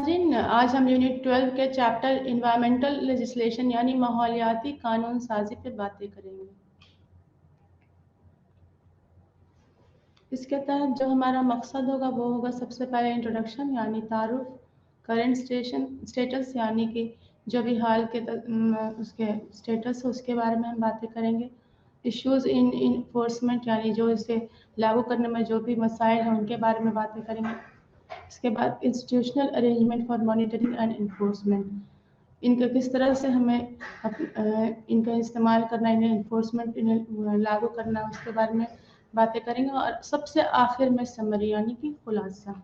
नाजरीन, आज हम यूनिट 12 के चैप्टर इन्वायरमेंटल लेजिस्लेशन यानी माहौलियाती कानून साजी पे बातें करेंगे। इसके तहत जो हमारा मकसद होगा वो होगा सबसे पहले इंट्रोडक्शन यानी तारुफ, करंट स्टेटस यानी कि जो भी हाल के उसके स्टेटस है उसके बारे में हम बातें करेंगे। इश्यूज़ इन इन्फोर्समेंट यानी जो इसे लागू करने में जो भी मसाइल हैं उनके बारे में बातें करेंगे। इसके बाद institutional arrangement for monitoring and enforcement, इनका किस तरह से हमें इनका इस्तेमाल करना, इन्हें इन्फोर्समेंट इन्हें लागू करना, उसके बारे में बातें करेंगे। और सबसे आखिर में समरी यानी कि खुलासा।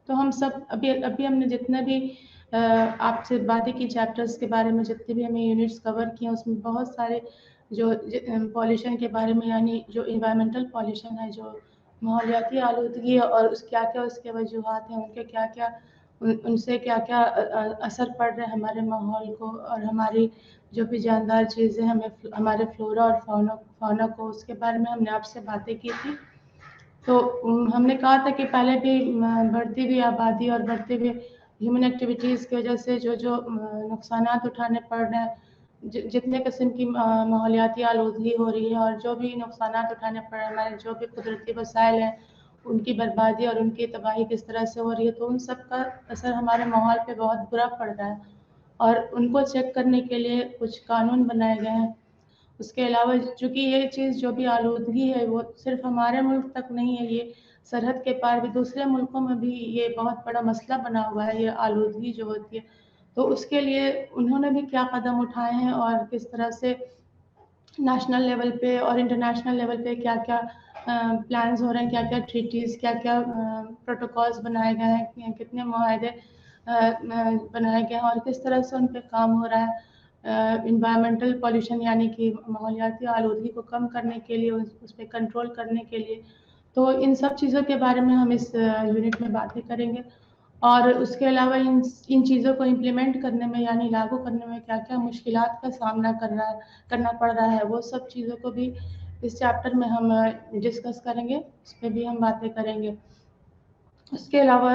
तो हम सब अभी हमने जितने भी आपसे बातें की चैप्टर्स के बारे में, जितने भी हमें यूनिट्स कवर किए उसमें बहुत सारे जो पॉल्यूशन के बारे में यानी जो इन्वायरमेंटल पॉल्यूशन है, जो माहौलियाती आलूदगी है और क्या क्या उसके वजूहात हैं, उनके क्या क्या उनसे क्या क्या असर पड़ रहा है हमारे माहौल को और हमारी जो भी जानदार चीज़ें हमें हमारे फ्लोरा और फौना को, उसके बारे में हमने आपसे बातें की थी। तो हमने कहा था कि पहले भी बढ़ती हुई आबादी और बढ़ते हुए ह्यूमन एक्टिविटीज़ की वजह से जो जो नुकसानात उठाने पड़ रहे हैं, जितने किस्म की माहौलियाती आलूदगी हो रही है और जो भी नुकसानात उठाने पड़ रहे हैं, हमारे जो भी कुदरती वसाइल हैं उनकी बर्बादी और उनकी तबाही किस तरह से हो रही है, तो उन सब का असर हमारे माहौल पे बहुत बुरा पड़ रहा है और उनको चेक करने के लिए कुछ कानून बनाए गए हैं। उसके अलावा चूँकि ये चीज़ जो भी आलूदगी है वो सिर्फ हमारे मुल्क तक नहीं है, ये सरहद के पार भी दूसरे मुल्कों में भी ये बहुत बड़ा मसला बना हुआ है, ये आलूदगी जो होती है। तो उसके लिए उन्होंने भी क्या कदम उठाए हैं और किस तरह से नेशनल लेवल पे और इंटरनेशनल लेवल पे क्या-क्या प्लान्स हो रहे हैं, क्या-क्या ट्रीटीज़, क्या-क्या प्रोटोकॉल्स बनाए गए हैं, कितने मुआहदे बनाए गए हैं और किस तरह से उन पे काम हो रहा है। इन्वायरमेंटल पॉल्यूशन यानी कि माहौलियाती आलूदगी को कम करने के लिए, उस पे कंट्रोल करने के लिए। तो इन सब चीज़ों के बारे में हम इस यूनिट में बातें करेंगे और उसके अलावा इन चीज़ों को इम्प्लीमेंट करने में यानी लागू करने में क्या-क्या मुश्किलात का सामना करना पड़ रहा है, वो सब चीज़ों को भी इस चैप्टर में हम डिस्कस करेंगे, उस पे भी हम बातें करेंगे। उसके अलावा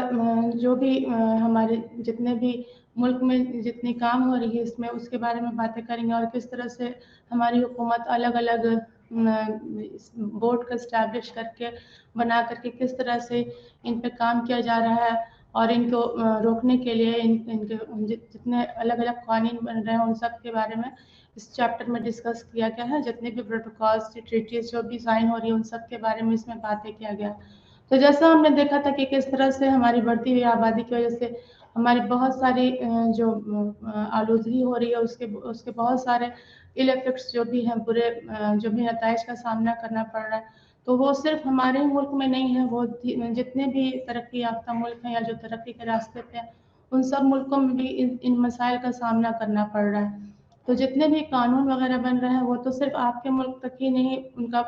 जो भी हमारे जितने भी मुल्क में जितनी काम हो रही है इसमें, उसके बारे में बातें करेंगे और किस तरह से हमारी हुकूमत अलग-अलग बोर्ड को एस्टैब्लिश करके बना करके किस तरह से इन पे काम किया जा रहा है और इनको रोकने के लिए इनके जितने अलग-अलग कानून बन रहे हैं उन सब के बारे में इस चैप्टर में डिस्कस किया गया है। जितने भी प्रोटोकॉल्स, ट्रीटीज़ जो भी साइन हो रही है उन सब के बारे में इसमें बातें किया गया। तो जैसा हमने देखा था कि किस तरह से हमारी बढ़ती हुई आबादी की वजह से हमारी बहुत सारी जो आलूदगी हो रही है उसके बहुत सारे इल इफ़ेक्ट्स जो भी हैं, बुरे जो भी नताइज का सामना करना पड़ रहा है। तो वो सिर्फ हमारे ही मुल्क में नहीं है, वो जितने भी तरक्की याफ्ता मुल्क हैं या जो तरक्की के रास्ते पे हैं, उन सब मुल्कों में भी इन मसाइल का सामना करना पड़ रहा है। तो जितने भी कानून वगैरह बन रहे हैं वो तो सिर्फ आपके मुल्क तक ही नहीं, उनका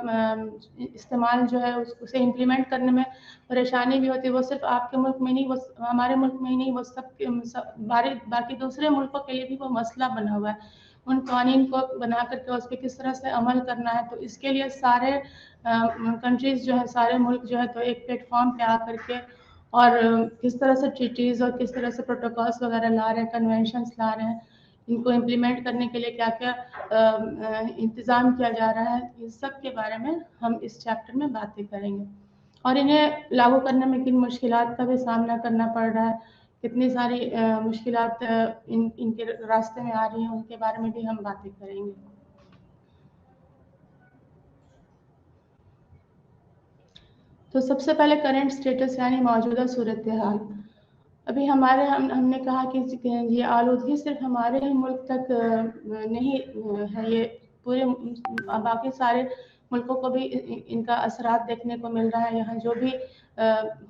इस्तेमाल जो है उसे इम्प्लीमेंट करने में परेशानी भी होती है, वो सिर्फ आपके मुल्क में नहीं, वो हमारे मुल्क में ही नहीं, वो बाकी दूसरे मुल्कों के लिए भी वो मसला बना हुआ है। उन कानून को बना करके उस पर किस तरह से अमल करना है, तो इसके लिए सारे कंट्रीज़ जो है, सारे मुल्क जो है तो एक प्लेटफॉर्म पे आ करके और किस तरह से ट्रीटीज़ और किस तरह से प्रोटोकॉल्स वगैरह ला रहे हैं, कन्वेंशंस ला रहे हैं, इनको इम्प्लीमेंट करने के लिए क्या-क्या इंतज़ाम किया जा रहा है, इस सब के बारे में हम इस चैप्टर में बातें करेंगे। और इन्हें लागू करने में किन मुश्किलात का भी सामना करना पड़ रहा है, कितनी सारी मुश्किलात इनके रास्ते में आ रही हैं, उनके बारे में भी हम बातें करेंगे। तो सबसे पहले करंट स्टेटस यानी मौजूदा सूरत हाल। अभी हमने कहा कि ये आलूदगी सिर्फ हमारे ही मुल्क तक नहीं है, ये पूरे बाकी सारे मुल्कों को भी इनका असरात देखने को मिल रहा है। यहाँ जो भी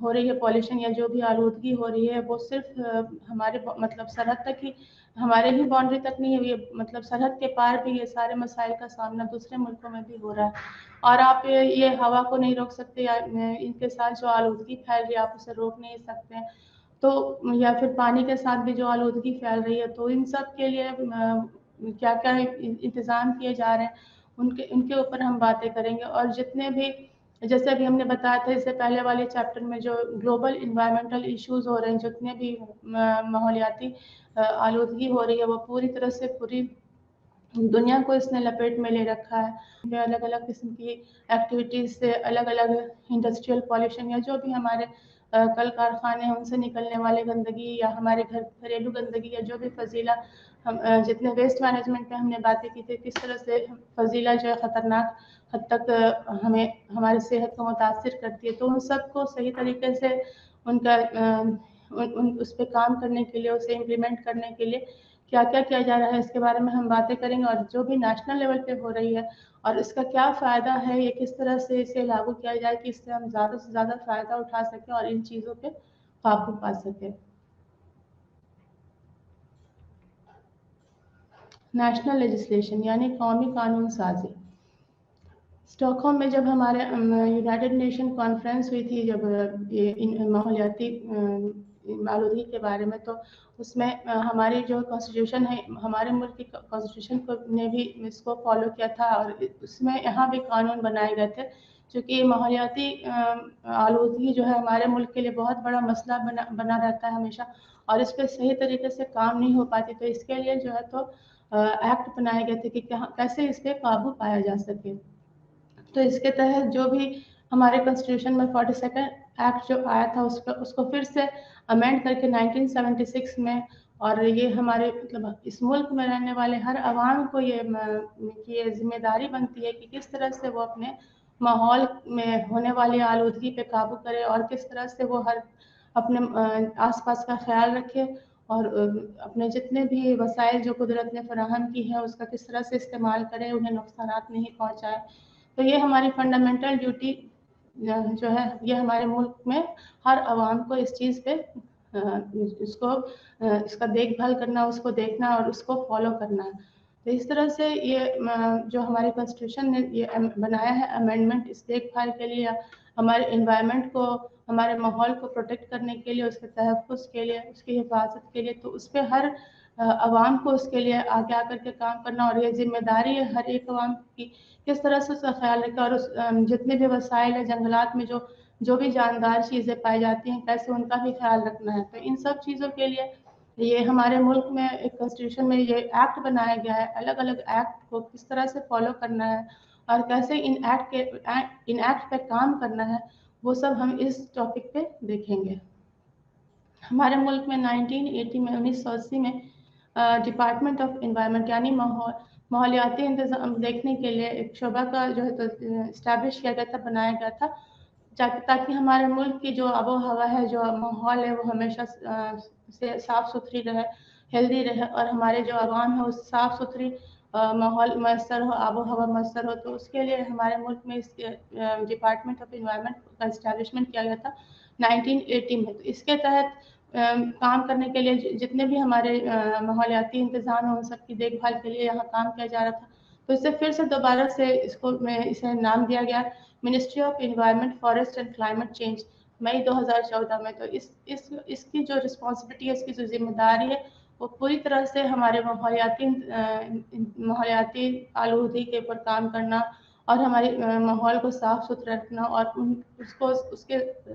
हो रही है पॉल्यूशन या जो भी आलूदगी हो रही है वो सिर्फ हमारे मतलब सरहद तक ही, हमारे ही बाउंड्री तक नहीं है, ये मतलब सरहद के पार भी ये सारे मसाइल का सामना दूसरे मुल्कों में भी हो रहा है। और आप ये हवा को नहीं रोक सकते या इनके साथ जो आलूदगी फैल रही है आप उसे रोक नहीं सकते, तो या फिर पानी के साथ भी जो आलूदगी फैल रही है, तो इन सब के लिए क्या-क्या इंतज़ाम किए जा रहे हैं, उनके उनके ऊपर हम बातें करेंगे। और जितने भी जैसे अभी हमने बताया था इससे पहले वाले चैप्टर में जो ग्लोबल इन्वायरमेंटल इश्यूज हो रहे हैं, जितने भी माहौलियाती आलूदगी हो रही है, वो पूरी तरह से पूरी दुनिया को इसने लपेट में ले रखा है। अलग अलग किस्म की एक्टिविटीज़ से, अलग अलग इंडस्ट्रियल पॉल्यूशन या जो भी हमारे कल कारखाने हैं उनसे निकलने वाले गंदगी, या हमारे घरेलू गंदगी, या जो भी फजीला हम जितने वेस्ट मैनेजमेंट पे हमने बातें की थी, किस तरह से फजीला जो है ख़तरनाक हद तक हमें हमारी सेहत को मुतासिर करती है। तो उन सब को सही तरीके से उनका उस पर काम करने के लिए, उसे इम्प्लीमेंट करने के लिए क्या क्या किया जा रहा है, इसके बारे में हम बातें करेंगे। और जो भी नेशनल लेवल पे हो रही है और इसका क्या फ़ायदा है, ये किस तरह से इसे लागू किया जाए कि इससे हम ज़्यादा से ज़्यादा फ़ायदा उठा सकें और इन चीज़ों पे काबू पा सकें। नेशनल लेजिस्लेशन यानी कौमी कानून साजी। स्टॉकहोम में जब हमारे यूनाइटेड नेशन कॉन्फ्रेंस हुई थी, जब ये माहौलियाती आलूदगी के बारे में, तो उसमें हमारी जो कॉन्स्टिट्यूशन है, हमारे मुल्क की कॉन्स्टिट्यूशन को ने भी इसको फॉलो किया था, और उसमें यहाँ भी कानून बनाए गए थे। क्योंकि माहौलियाती आलूदगी जो है हमारे मुल्क के लिए बहुत बड़ा मसला बना रहता है हमेशा, और इस पर सही तरीके से काम नहीं हो पाती। तो इसके लिए जो है तो एक्ट बनाए गए थे कि कैसे इस पर काबू पाया जा सके। तो इसके तहत जो भी हमारे कॉन्स्टिट्यूशन में 42nd एक्ट जो आया था, उसको फिर से अमेंड करके 1976 में, और ये हमारे मतलब इस मुल्क में रहने वाले हर आवाम को ये जिम्मेदारी बनती है कि किस तरह से वो अपने माहौल में होने वाली आलूदगी पे काबू करे, और किस तरह से वो हर अपने आसपास का ख्याल रखे, और अपने जितने भी वसाइल जो कुदरत ने फराहम की है उसका किस तरह से इस्तेमाल करें, उन्हें नुकसानात नहीं पहुँचाए। तो ये हमारी फंडामेंटल ड्यूटी जो है, ये हमारे मुल्क में हर आवाम को इस चीज़ पे इसका देखभाल करना, उसको देखना और उसको फॉलो करना है। तो इस तरह से ये जो हमारी कॉन्स्टिट्यूशन ने ये बनाया है अमेंडमेंट, इस देखभाल के लिए, हमारे इन्वायरमेंट को, हमारे माहौल को प्रोटेक्ट करने के लिए, उसके तहफ़्फ़ुज़ के लिए, उसकी हिफाजत के लिए, तो उस पर हर आवाम को उसके लिए आगे आकर के काम करना, और ये जिम्मेदारी है हर एक आवाम की किस तरह से उसका ख्याल रखें, और उस जितने भी वसाइल है, जंगलात में जो भी जानदार चीज़ें पाई जाती हैं, कैसे उनका भी ख्याल रखना है। तो इन सब चीज़ों के लिए ये हमारे मुल्क में एक कॉन्स्टिट्यूशन में ये एक्ट बनाया गया है। अलग अलग एक्ट को किस तरह से फॉलो करना है और कैसे इन एक्ट पे काम करना है, वो सब हम इस टॉपिक पे देखेंगे। हमारे मुल्क में 1980 में डिपार्टमेंट ऑफ एनवायरनमेंट यानी माहौलियाती इंतज़ाम देखने के लिए एक शोबा का जो है तो इस्टेब्लिश किया गया था, बनाया गया था, ताकि हमारे मुल्क की जो आबो हवा है, जो माहौल है, वो हमेशा से साफ़ सुथरी रहे, हेल्दी रहे, और हमारे जो आवाम है उस साफ़ सुथरी माहौल मैसर हो, आबो हवा मैसर हो। तो उसके लिए हमारे मुल्क में इस डिपार्टमेंट ऑफ एनवायरनमेंट का इस्टेब्लिशमेंट किया गया था 1980 में। तो इसके तहत काम करने के लिए जितने भी हमारे माहौलियाती इंतज़ाम हैं, उन सब की देखभाल के लिए यहाँ काम किया जा रहा था। तो इससे फिर से दोबारा से इसे नाम दिया गया ministry of environment, forest and climate change, मई 2014 में। तो इसकी जो रिस्पॉन्सिबिलिटी है, इसकी जो जिम्मेदारी है, वो पूरी तरह से हमारे माहौलियाती आलूदगी के ऊपर काम करना, और हमारे माहौल को साफ़ सुथरा रखना, और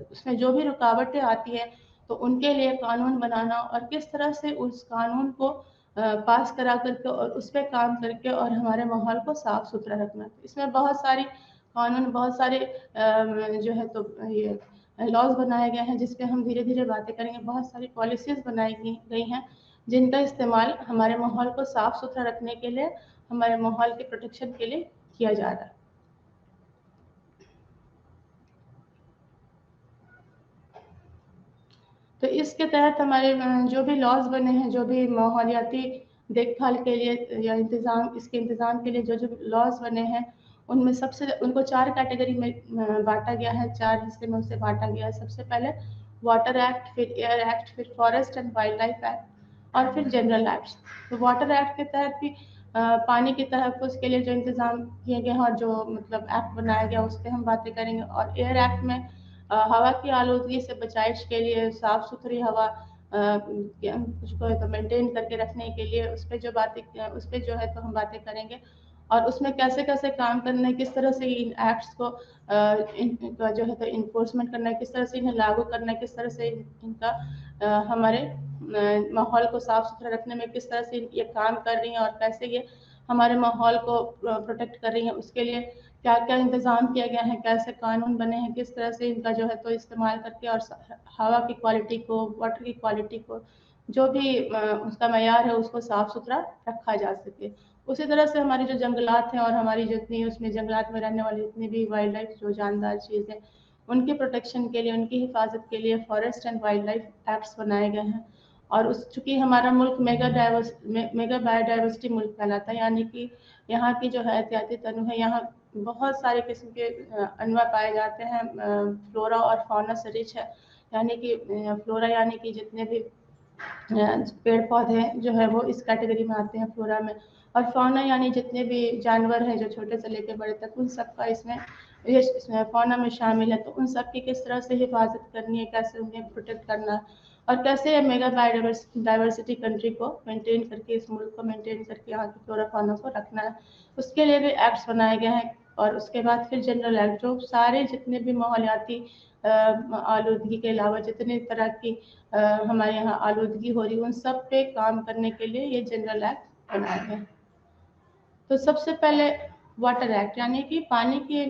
उसमें जो भी रुकावटें आती हैं तो उनके लिए कानून बनाना, और किस तरह से उस कानून को पास करा करके और उस पर काम करके और हमारे माहौल को साफ़ सुथरा रखना। इसमें बहुत सारी कानून, बहुत सारे जो है तो ये लॉज बनाए गए हैं, जिस पे हम धीरे धीरे बातें करेंगे। बहुत सारी पॉलिसीज़ बनाई गई हैं जिनका इस्तेमाल हमारे माहौल को साफ़ सुथरा रखने के लिए, हमारे माहौल के प्रोटेक्शन के लिए किया जा रहा है। तो इसके तहत हमारे जो भी लॉज बने हैं, जो भी माहौलियाती देखभाल के लिए या इसके इंतज़ाम के लिए जो लॉज बने हैं, उनमें उनको 4 कैटेगरी में बांटा गया है, 4 हिस्से में उसे बांटा गया है। सबसे पहले वाटर एक्ट, फिर एयर एक्ट, फिर forest and wild life act, और फिर जनरल एक्ट। तो वाटर एक्ट के तहत भी पानी के तहफ़्फ़ुज़ के लिए जो इंतज़ाम किए गए हैं और जो मतलब एक्ट बनाया गया, उस पर हम बातें करेंगे। और एयर एक्ट में हवा की आलूदगी से बचाइश के लिए, साफ़ सुथरी हवा उसको तो मेंटेन करके रखने के लिए, उस पर जो है तो हम बातें करेंगे। और उसमें कैसे कैसे काम करना है, किस तरह से इन एक्ट्स को इनका जो है तो इन्फोर्समेंट करना है, किस तरह से इन्हें लागू करना है, किस तरह से इनका हमारे माहौल को साफ सुथरा रखने में किस तरह से ये काम कर रही हैं और कैसे ये हमारे माहौल को प्रोटेक्ट कर रही हैं, उसके लिए क्या क्या इंतज़ाम किया गया है, कैसे कानून बने हैं, किस तरह से इनका जो है तो इस्तेमाल करके और हवा की क्वालिटी को, वाटर की क्वालिटी को, जो भी उसका मयार है उसको साफ सुथरा रखा जा सके। उसी तरह से हमारी जो जंगलात हैं और हमारी जितनी उसमें जंगलात में रहने वाली जितनी भी वाइल्ड लाइफ जो जानदार चीज़ें, उनके प्रोटेक्शन के लिए, उनकी हिफाजत के लिए forest and wild life acts बनाए गए हैं। और उस चूँकि हमारा मुल्क मेगा बायोडाइवर्सिटी मुल्क कहलाता है, यानी कि यहाँ की जो हयातियाती तनों है, यहाँ बहुत सारे किस्म के अनवा पाए जाते हैं, फ्लोरा और फौना से रिच है, यानी कि फ्लोरा यानी कि जितने भी पेड़ पौधे जो है वो इस कैटेगरी में आते हैं फ्लोरा में, और फौना यानी जितने भी जानवर हैं जो छोटे से लेकर बड़े तक, उन सब का इसमें फौना में शामिल है। तो उन सब की किस तरह से हिफाजत करनी है, कैसे उन्हें प्रोटेक्ट करना है, और कैसे मेगा बायोडाइवर्सिटी कंट्री को मेंटेन करके, इस मुल्क को मेंटेन करके यहाँ की फ्लोरा फौना को रखना है, उसके लिए भी एक्ट्स बनाए गए हैं। और उसके बाद फिर जनरल एक्ट, जो सारे जितने भी माहौलियाती आलूदगी के अलावा जितने तरह की हमारे यहाँ आलूदगी हो रही है, उन सब पे काम करने के लिए ये जनरल एक्ट बनाए गए। तो सबसे पहले वाटर एक्ट, यानी कि पानी की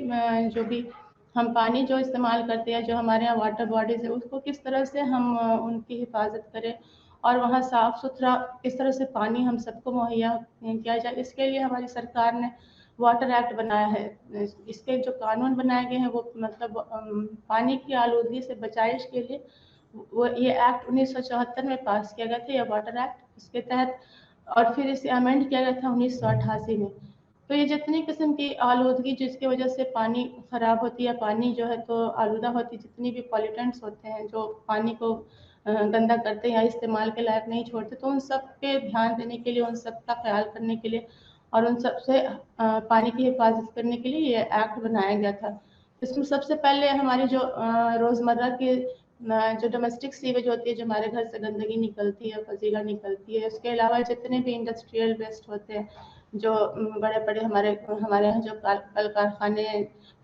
जो भी हम पानी जो इस्तेमाल करते हैं, जो हमारे यहाँ वाटर बॉडीज़ है, उसको किस तरह से हम उनकी हिफाजत करें और वहाँ साफ़ सुथरा किस तरह से पानी हम सबको मुहैया किया जाए, इसके लिए हमारी सरकार ने वाटर एक्ट बनाया है। इसके जो कानून बनाए गए हैं वो मतलब पानी की आलूदगी से बचाइश के लिए वो ये एक्ट 1974 में पास किया गया था, ये वाटर एक्ट। इसके तहत और फिर इसे अमेंड किया गया था 1988 में। तो ये जितनी किस्म की आलूदगी जिसकी वजह से पानी ख़राब होती है, पानी जो है तो आलूदा होती, जितनी भी पॉल्यूटेंट्स होते हैं जो पानी को गंदा करते हैं या इस्तेमाल के लायक नहीं छोड़ते, तो उन सब पे ध्यान देने के लिए, उन सब का ख्याल करने के लिए और उन सब से पानी की हिफाजत करने के लिए ये एक्ट बनाया गया था। इसमें सबसे पहले हमारी जो रोज़मर्रा की जो डोमेस्टिक सीवेज होती है, जो हमारे घर से गंदगी निकलती है, फजीला निकलती है, इसके अलावा जितने भी इंडस्ट्रियल वेस्ट होते हैं, जो बड़े बड़े हमारे यहाँ जो कल कारखाने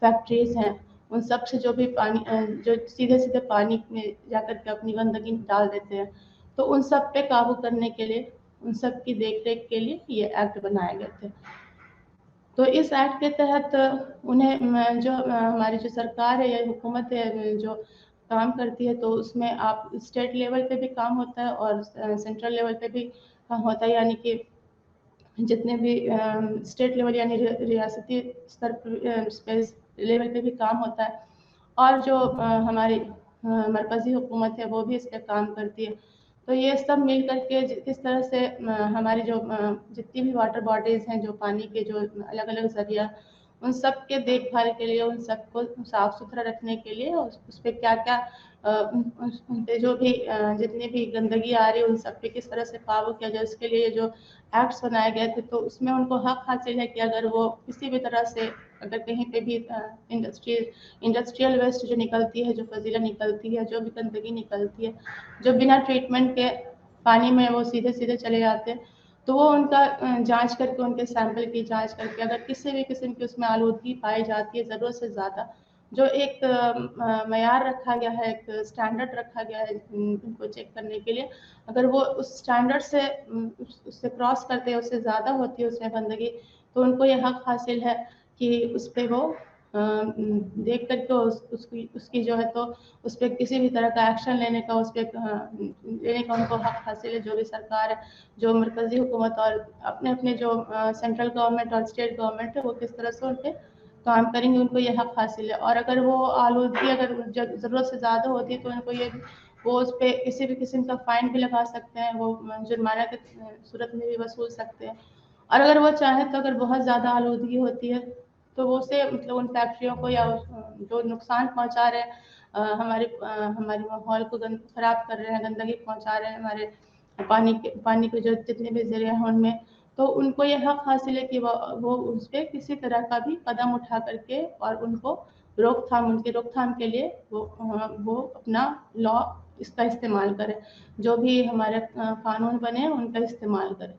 फैक्ट्रीज हैं, उन सब से जो भी पानी जो सीधे सीधे पानी में जाकर के अपनी गंदगी डाल देते हैं, तो उन सब पे काबू करने के लिए, उन सब की देख रेख के लिए ये एक्ट बनाए गए थे। तो इस एक्ट के तहत उन्हें जो हमारी जो सरकार है या हुकूमत है जो काम करती है, तो उसमें आप स्टेट लेवल पे भी काम होता है और सेंट्रल लेवल पे भी काम होता है, यानी कि जितने भी स्टेट लेवल यानी रियासती स्तर लेवल पे भी काम होता है, और जो हमारी मरकज़ी हुकूमत है वो भी इस पर काम करती है। तो ये सब मिल करके किस तरह से हमारी जो जितनी भी वाटर बॉडीज़ हैं, जो पानी के जो अलग अलग ज़रिया, उन सब के देखभाल के लिए, उन सबको साफ़ सुथरा रखने के लिए उस पर क्या क्या उन पे जो भी जितनी भी गंदगी आ रही है, उन सब पे किस तरह से काबू किया जाए, उसके लिए जो एक्ट्स बनाए गए थे, तो उसमें उनको हक हासिल है कि अगर वो किसी भी तरह से अगर कहीं पे भी इंडस्ट्रियल वेस्ट जो निकलती है, जो फजीला निकलती है, जो भी गंदगी निकलती है, जो बिना ट्रीटमेंट के पानी में वो सीधे सीधे चले जाते हैं, तो वो उनका जांच करके, उनके सैंपल की जांच करके, अगर किसी भी किस्म की उसमें आलूदगी पाई जाती है ज़रूरत से ज़्यादा, जो एक मयार रखा गया है, एक स्टैंडर्ड रखा गया है उनको चेक करने के लिए, अगर वो उस स्टैंडर्ड से उससे क्रॉस करते हैं, उससे ज़्यादा होती है उसमें गंदगी, तो उनको ये हक हासिल है कि उस पर वो देख करके उसकी जो है तो उस पर किसी भी तरह का एक्शन लेने का, उस पर लेने का उनको हक हासिल है। जो भी सरकार है, जो मरकज़ी हुकूमत और अपने अपने जो सेंट्रल गवर्नमेंट और स्टेट गवर्नमेंट है, वो किस तरह से उन पर काम करेंगे, उनको ये हक हासिल है। और अगर वो आलूदगी अगर ज़रूरत से ज़्यादा होती है, तो उनको ये वो उस पर किसी भी किस्म का फ़ाइन भी लगा सकते हैं, वो जुर्माना की सूरत में भी वसूल सकते हैं। और अगर वो चाहें तो अगर बहुत ज़्यादा आलूदगी होती है, तो वो उसे मतलब उन फैक्ट्रियों को या जो नुकसान पहुंचा रहे हैं, हमारे माहौल को ख़राब कर रहे हैं, गंदगी पहुंचा रहे हैं हमारे पानी के जो जितने भी ज़रिए हैं उनमें, तो उनको ये हक हासिल है कि वो उस पर किसी तरह का भी कदम उठा करके और उनको उनकी रोकथाम के लिए वो अपना लॉ इसका इस्तेमाल करें, जो भी हमारे कानून बने हैं उनका इस्तेमाल करें।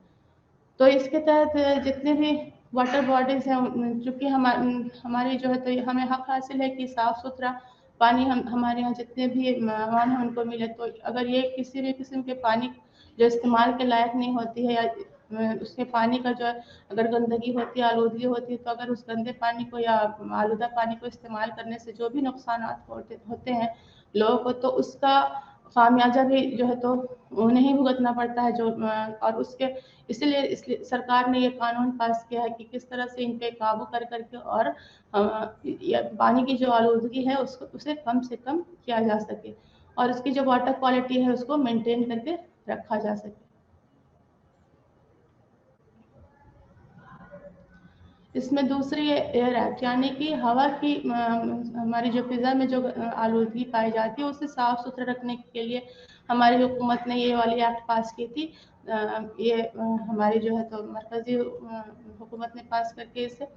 तो इसके तहत जितने भी वाटर बॉडीज हैं, चूँकि हमारी जो है तो हमें हक हासिल है कि साफ़ सुथरा पानी हमारे यहाँ जितने भी मेहमान हैं उनको मिले। तो अगर ये किसी भी किस्म के पानी जो इस्तेमाल के लायक नहीं होती है, या उसके पानी का जो है अगर गंदगी होती है, आलूदगी होती है, तो अगर उस गंदे पानी को या आलूदा पानी को इस्तेमाल करने से जो भी नुकसानात होते हैं लोगों को, तो उसका खामियाजा भी जो है तो उन्हें ही भुगतना पड़ता है। और उसके इसलिए सरकार ने ये कानून पास किया है कि किस तरह से इन पे काबू कर करके और पानी की जो आलूदगी है उसे कम से कम किया जा सके, और उसकी जो वाटर क्वालिटी है उसको मेंटेन करके रखा जा सके। इसमें दूसरी एयर एक्ट, यानी कि हवा की हमारी जो फ़िज़ा में जो आलूदगी पाई जाती है उसे साफ़ सुथरा रखने के लिए हमारी हुकूमत ने ये वाली एक्ट पास की थी। ये हमारी जो है तो मरकज़ी हुकूमत ने पास करके इसे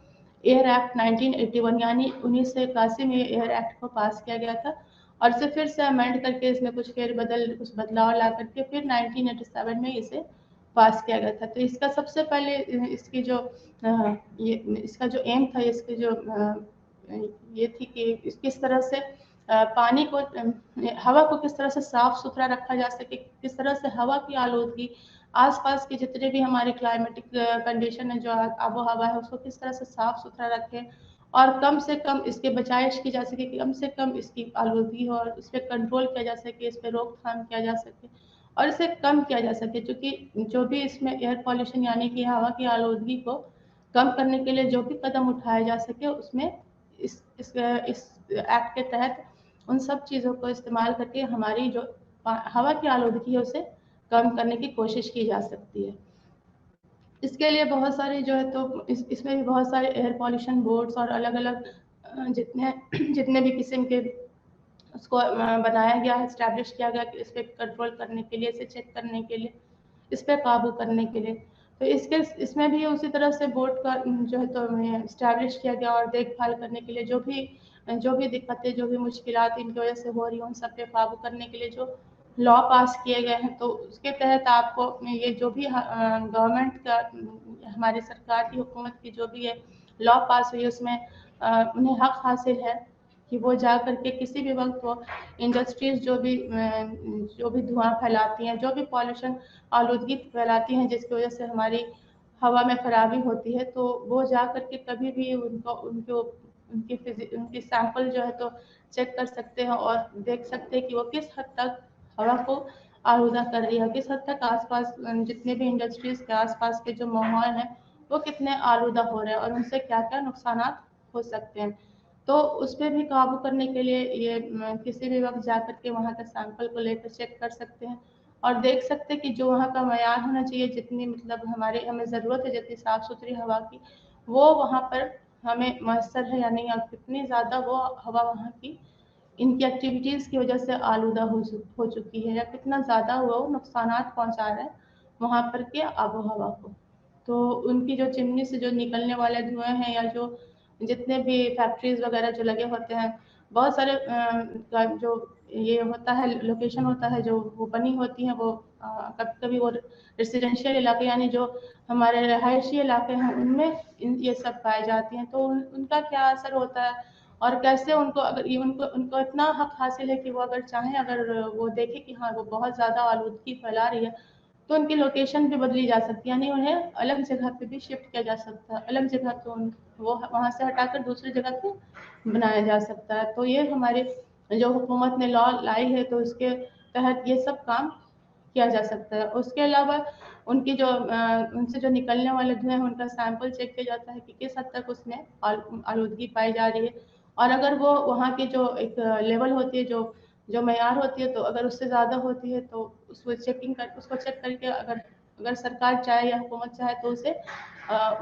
एयर एक्ट 1981 यानी 1981 में एयर एक्ट को पास किया गया था, और इसे फिर से अमेंड करके इसमें कुछ कुछ बदलाव ला करके फिर 1987 में इसे पास किया गया था। तो इसका सबसे पहले इसकी जो ये इसका जो एम था, इसकी जो ये थी कि किस तरह से पानी को हवा को किस तरह से साफ सुथरा रखा जा सके, किस तरह से हवा की आलूदगी, आसपास के जितने भी हमारे क्लाइमेटिक कंडीशन है, जो आबो हवा है, उसको किस तरह से साफ सुथरा रखें और कम से कम इसके बचाइश की जा सके, कम से कम इसकी आलूदगी हो और इस पर कंट्रोल किया जा सके, इस पर रोकथाम किया जा सके और इसे कम किया जा सके। क्योंकि जो भी इसमें एयर पॉल्यूशन यानी कि हवा की आलूदगी को कम करने के लिए जो भी कदम उठाए जा सके, उसमें इस एक्ट के तहत उन सब चीज़ों को इस्तेमाल करके हमारी जो हवा की आलूदगी है उसे कम करने की कोशिश की जा सकती है। इसके लिए बहुत सारे जो है तो इसमें भी बहुत सारे एयर पॉल्यूशन बोर्ड्स और अलग-अलग जितने जितने भी किस्म के उसको बनाया गया है, एस्टैब्लिश किया गया कि इस पे कंट्रोल करने के लिए, इसे चेक करने के लिए, इस पे काबू करने के लिए। तो इसमें भी उसी तरह से बोर्ड का जो है तो एस्टैब्लिश किया गया और देखभाल करने के लिए जो भी दिक्कतें, जो भी मुश्किलात इनकी वजह से हो रही हैं, उन सब पे काबू करने के लिए जो लॉ पास किए गए हैं, तो उसके तहत आपको ये जो भी गवर्नमेंट का हमारी सरकार की हुकूमत की जो भी ये लॉ पास हुई है, उसमें उन्हें हक हासिल है कि वो जा करके किसी भी वक्त वो इंडस्ट्रीज जो भी धुआं फैलाती हैं, जो भी पॉल्यूशन आलूदगी फैलाती हैं, जिसकी वजह से हमारी हवा में खराबी होती है, तो वो जा करके कभी भी उनकी सैंपल जो है तो चेक कर सकते हैं और देख सकते हैं कि वो किस हद तक हवा को आलूदा कर रही है, किस हद तक आसपास जितने भी इंडस्ट्रीज के आसपास के जो माहौल है वो कितने आलूदा हो रहे हैं और उनसे क्या क्या नुकसानात हो सकते हैं। तो उस पर भी काबू करने के लिए ये किसी भी वक्त जा कर के वहाँ का सैंपल को लेकर चेक कर सकते हैं और देख सकते हैं कि जो वहाँ का मयार होना चाहिए, जितनी मतलब हमें ज़रूरत है जितनी साफ़ सुथरी हवा की, वो वहाँ पर हमें मैसर है या नहीं, और कितनी ज़्यादा वो हवा वहाँ की इनकी एक्टिविटीज़ की वजह से आलूदा हो चुकी है, या कितना ज़्यादा वो नुकसानात पहुँचा रहा है वहाँ पर के आबो हवा को। तो उनकी जो चिमनी से जो निकलने वाले धुएँ हैं, या जो जितने भी फैक्ट्रीज़ वगैरह जो लगे होते हैं, बहुत सारे जो ये होता है लोकेशन होता है जो वो बनी होती हैं, वो कभी-कभी वो रेसिडेंशियल इलाके यानी जो हमारे रहायशी इलाके हैं उनमें ये सब पाए जाती हैं। तो उनका क्या असर होता है और कैसे उनको अगर ये उनको इतना हक हासिल है कि वो अगर चाहें, अगर वो देखें कि हाँ वो बहुत ज़्यादा आलूदगी फैला रही है, तो उनकी लोकेशन भी बदली जा सकती है, यानी उन्हें अलग जगह पे भी शिफ्ट किया जा सकता है, अलग जगह पे वो वहाँ से हटाकर दूसरी जगह पे बनाया जा सकता है। तो ये हमारे जो हुकूमत ने लॉ लाई है, तो उसके तहत ये सब काम किया जा सकता है। उसके अलावा उनसे जो निकलने वाले धुएँ हैं, उनका सैंपल चेक किया जाता है कि किस हद तक उसमें आलूदगी पाई जा रही है, और अगर वो वहाँ की जो एक लेवल होती है, जो मयार होती है, तो अगर उससे ज़्यादा होती है तो उसको चेक करके अगर अगर सरकार चाहे या हुकूमत चाहे तो उसे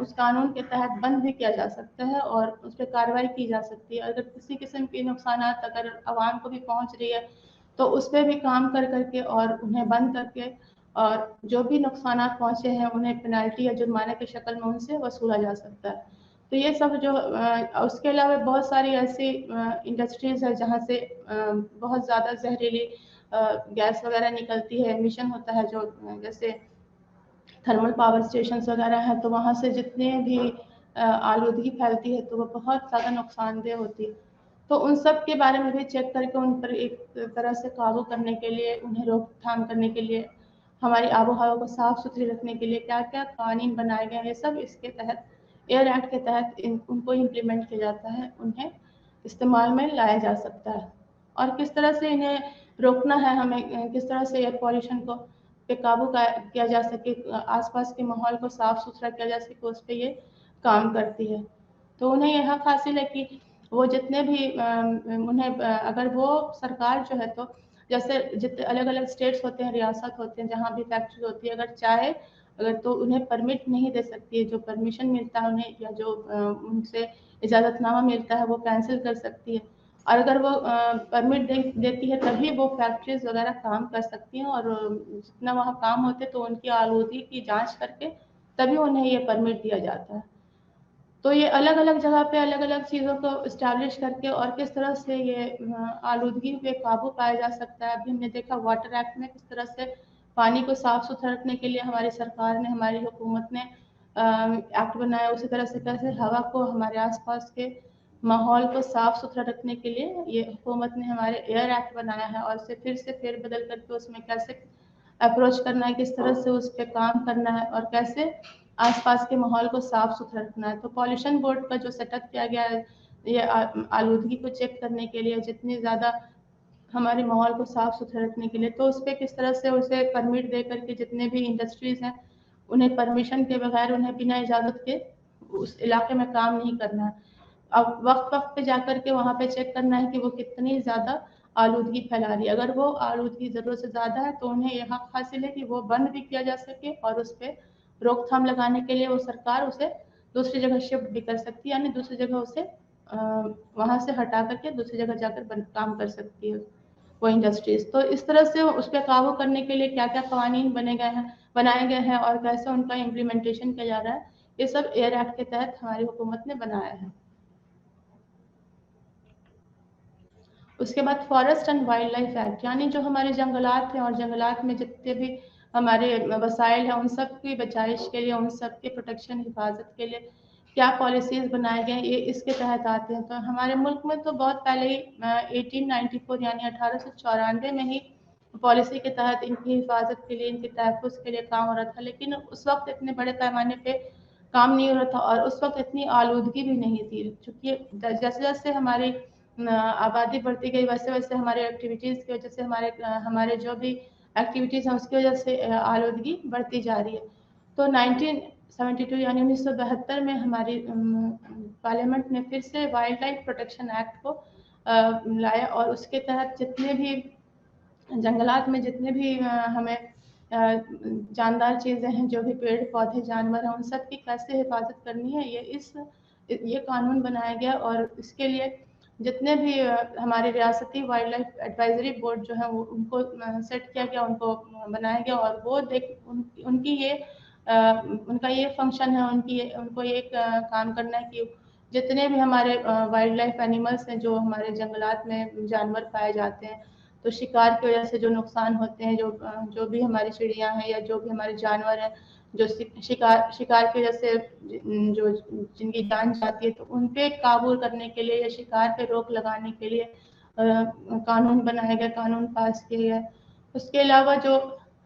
उस कानून के तहत बंद भी किया जा सकता है और उस पर कार्रवाई की जा सकती है। अगर किसी किस्म के नुकसानात अगर आवाम को भी पहुँच रही है, तो उस पे भी काम कर करके और उन्हें बंद करके और जो भी नुकसानात पहुँचे हैं उन्हें पेनल्टी या जुर्माने की शक्ल में उनसे वसूला जा सकता है। तो ये सब जो उसके अलावा बहुत सारी ऐसी इंडस्ट्रीज़ है जहाँ से बहुत ज़्यादा जहरीली गैस वगैरह निकलती है, एमिशन होता है, जैसे थर्मल पावर स्टेशंस वगैरह हैं, तो वहाँ से जितने भी आलूदगी फैलती है तो वो बहुत ज़्यादा नुकसानदेह होती है। तो उन सब के बारे में भी चेक करके उन पर एक तरह से काबू करने के लिए, उन्हें रोकथाम करने के लिए, हमारी आबो-हवा को साफ़ सुथरी रखने के लिए क्या-क्या कानून बनाए गए हैं, सब इसके तहत एयर एक्ट के तहत उनको इम्प्लीमेंट किया जाता है, उन्हें इस्तेमाल में लाया जा सकता है। और किस तरह से इन्हें रोकना है हमें, किस तरह से एयर पॉल्यूशन को पे काबू किया जा सके, आसपास के माहौल को साफ़ सुथरा किया जा सके, उस पे ये काम करती है। तो उन्हें यह हक हासिल है कि वो जितने भी उन्हें अगर वो सरकार जो है तो जैसे जितने अलग-अलग स्टेट्स होते हैं, रियासत होते हैं, जहाँ भी फैक्ट्री होती है, अगर चाहे अगर तो उन्हें परमिट नहीं दे सकती है, जो परमिशन मिलता है उन्हें या जो उनसे इजाज़तनामा मिलता है वो कैंसिल कर सकती है। और अगर वो परमिट देती है तभी वो फैक्ट्रीज़ वगैरह काम कर सकती हैं और जितना वहाँ काम होते तो उनकी आलूदगी की जाँच करके तभी उन्हें ये परमिट दिया जाता है। तो ये अलग-अलग जगह पे अलग-अलग चीज़ों को एस्टैब्लिश करके और किस तरह से ये आलूदगी पे काबू पाया जा सकता है। अभी हमने देखा वाटर एक्ट में किस तरह से पानी को साफ़-सुथरा रखने के लिए हमारी सरकार ने, हमारी हुकूमत ने एक्ट बनाया। उसी तरह से कैसे हवा को, हमारे आस-पास के माहौल को साफ़-सुथरा रखने के लिए ये हुकूमत ने हमारे एयर एक्ट बनाया है और उसे फिर से फेर-बदल करके उसमें कैसे अप्रोच करना है, किस तरह से उस पे काम करना है और कैसे आसपास के माहौल को साफ सुथरा रखना है। तो पॉल्यूशन बोर्ड का जो सेटअप किया गया है ये आलूदगी को चेक करने के लिए, जितनी ज़्यादा हमारे माहौल को साफ सुथरा रखने के लिए, तो उस पे किस तरह से उसे परमिट दे करके जितने भी इंडस्ट्रीज़ हैं उन्हें परमिशन के बगैर, उन्हें बिना इजाज़त के उस इलाके में काम नहीं करना है। अब वक्त-वक्त पे जाकर के वहाँ पे चेक करना है कि वो कितनी ज़्यादा आलूदगी फैला रही है। अगर वो आलूदगी ज़रूरत से ज़्यादा है तो उन्हें ये हक हासिल है कि वो बंद भी किया जा सके और उस पे रोकथाम लगाने के लिए वो सरकार उसे दूसरी जगह शिफ्ट भी कर सकती है, यानी दूसरी जगह उसे वहाँ से हटा करके दूसरी जगह जाकर काम कर सकती है वो इंडस्ट्रीज़। तो इस तरह से उस पे काबू करने के लिए क्या-क्या कानून बनाए गए हैं और कैसे उनका इम्प्लीमेंटेशन किया जा रहा है, ये सब एयर एक्ट के तहत हमारी हुकूमत ने बनाया है। उसके बाद forest and wild life act, यानी जो हमारे जंगलात हैं और जंगलात में जितने भी हमारे वसाइल हैं उन सब की बचाइश के लिए, उन सब की प्रोटेक्शन हिफाजत के लिए क्या पॉलिसीज़ बनाए गए हैं, ये इसके तहत आते हैं। तो हमारे मुल्क में तो बहुत पहले ही 1894 यानी 1894 में ही पॉलिसी के तहत इनकी हिफाजत के लिए, इनके तहफ़्फ़ुज़ के लिए काम हो रहा था, लेकिन उस वक्त इतने बड़े पैमाने पे काम नहीं हो रहा था और उस वक्त इतनी आलूदगी भी नहीं थी, चूँकि जैसे-जैसे हमारी आबादी बढ़ती गई वैसे-वैसे हमारे एक्टिविटीज़ की वजह से हमारे जो भी एक्टिविटीज़ हैं उसकी वजह से आलूदगी बढ़ती जा रही है। तो 1972 यानी 1972 में हमारी पार्लियामेंट ने फिर से वाइल्ड लाइफ प्रोटेक्शन एक्ट को लाया और उसके तहत जितने भी जंगलात में जितने भी हमें जानदार चीज़ें हैं, जो भी पेड़-पौधे, जानवर हैं, उन सब की कैसे हिफाज़त करनी है, ये कानून बनाया गया और इसके लिए जितने भी हमारे रियासती वाइल्ड लाइफ एडवाइज़री बोर्ड जो है वो उनको सेट किया गया, उनको बनाया गया और वो उनकी ये उनका ये फ़ंक्शन है, उनको ये काम करना है कि जितने भी हमारे वाइल्ड लाइफ एनिमल्स हैं, जो हमारे जंगलात में जानवर पाए जाते हैं, तो शिकार की वजह से जो नुकसान होते हैं, जो भी हमारी चिड़ियाँ हैं या जो भी हमारे जानवर हैं, जो शिकार की वजह से जो जिनकी जान जाती है, तो उन पे काबू करने के लिए या शिकार पे रोक लगाने के लिए कानून बनाए गए, कानून पास किए गए। उसके अलावा जो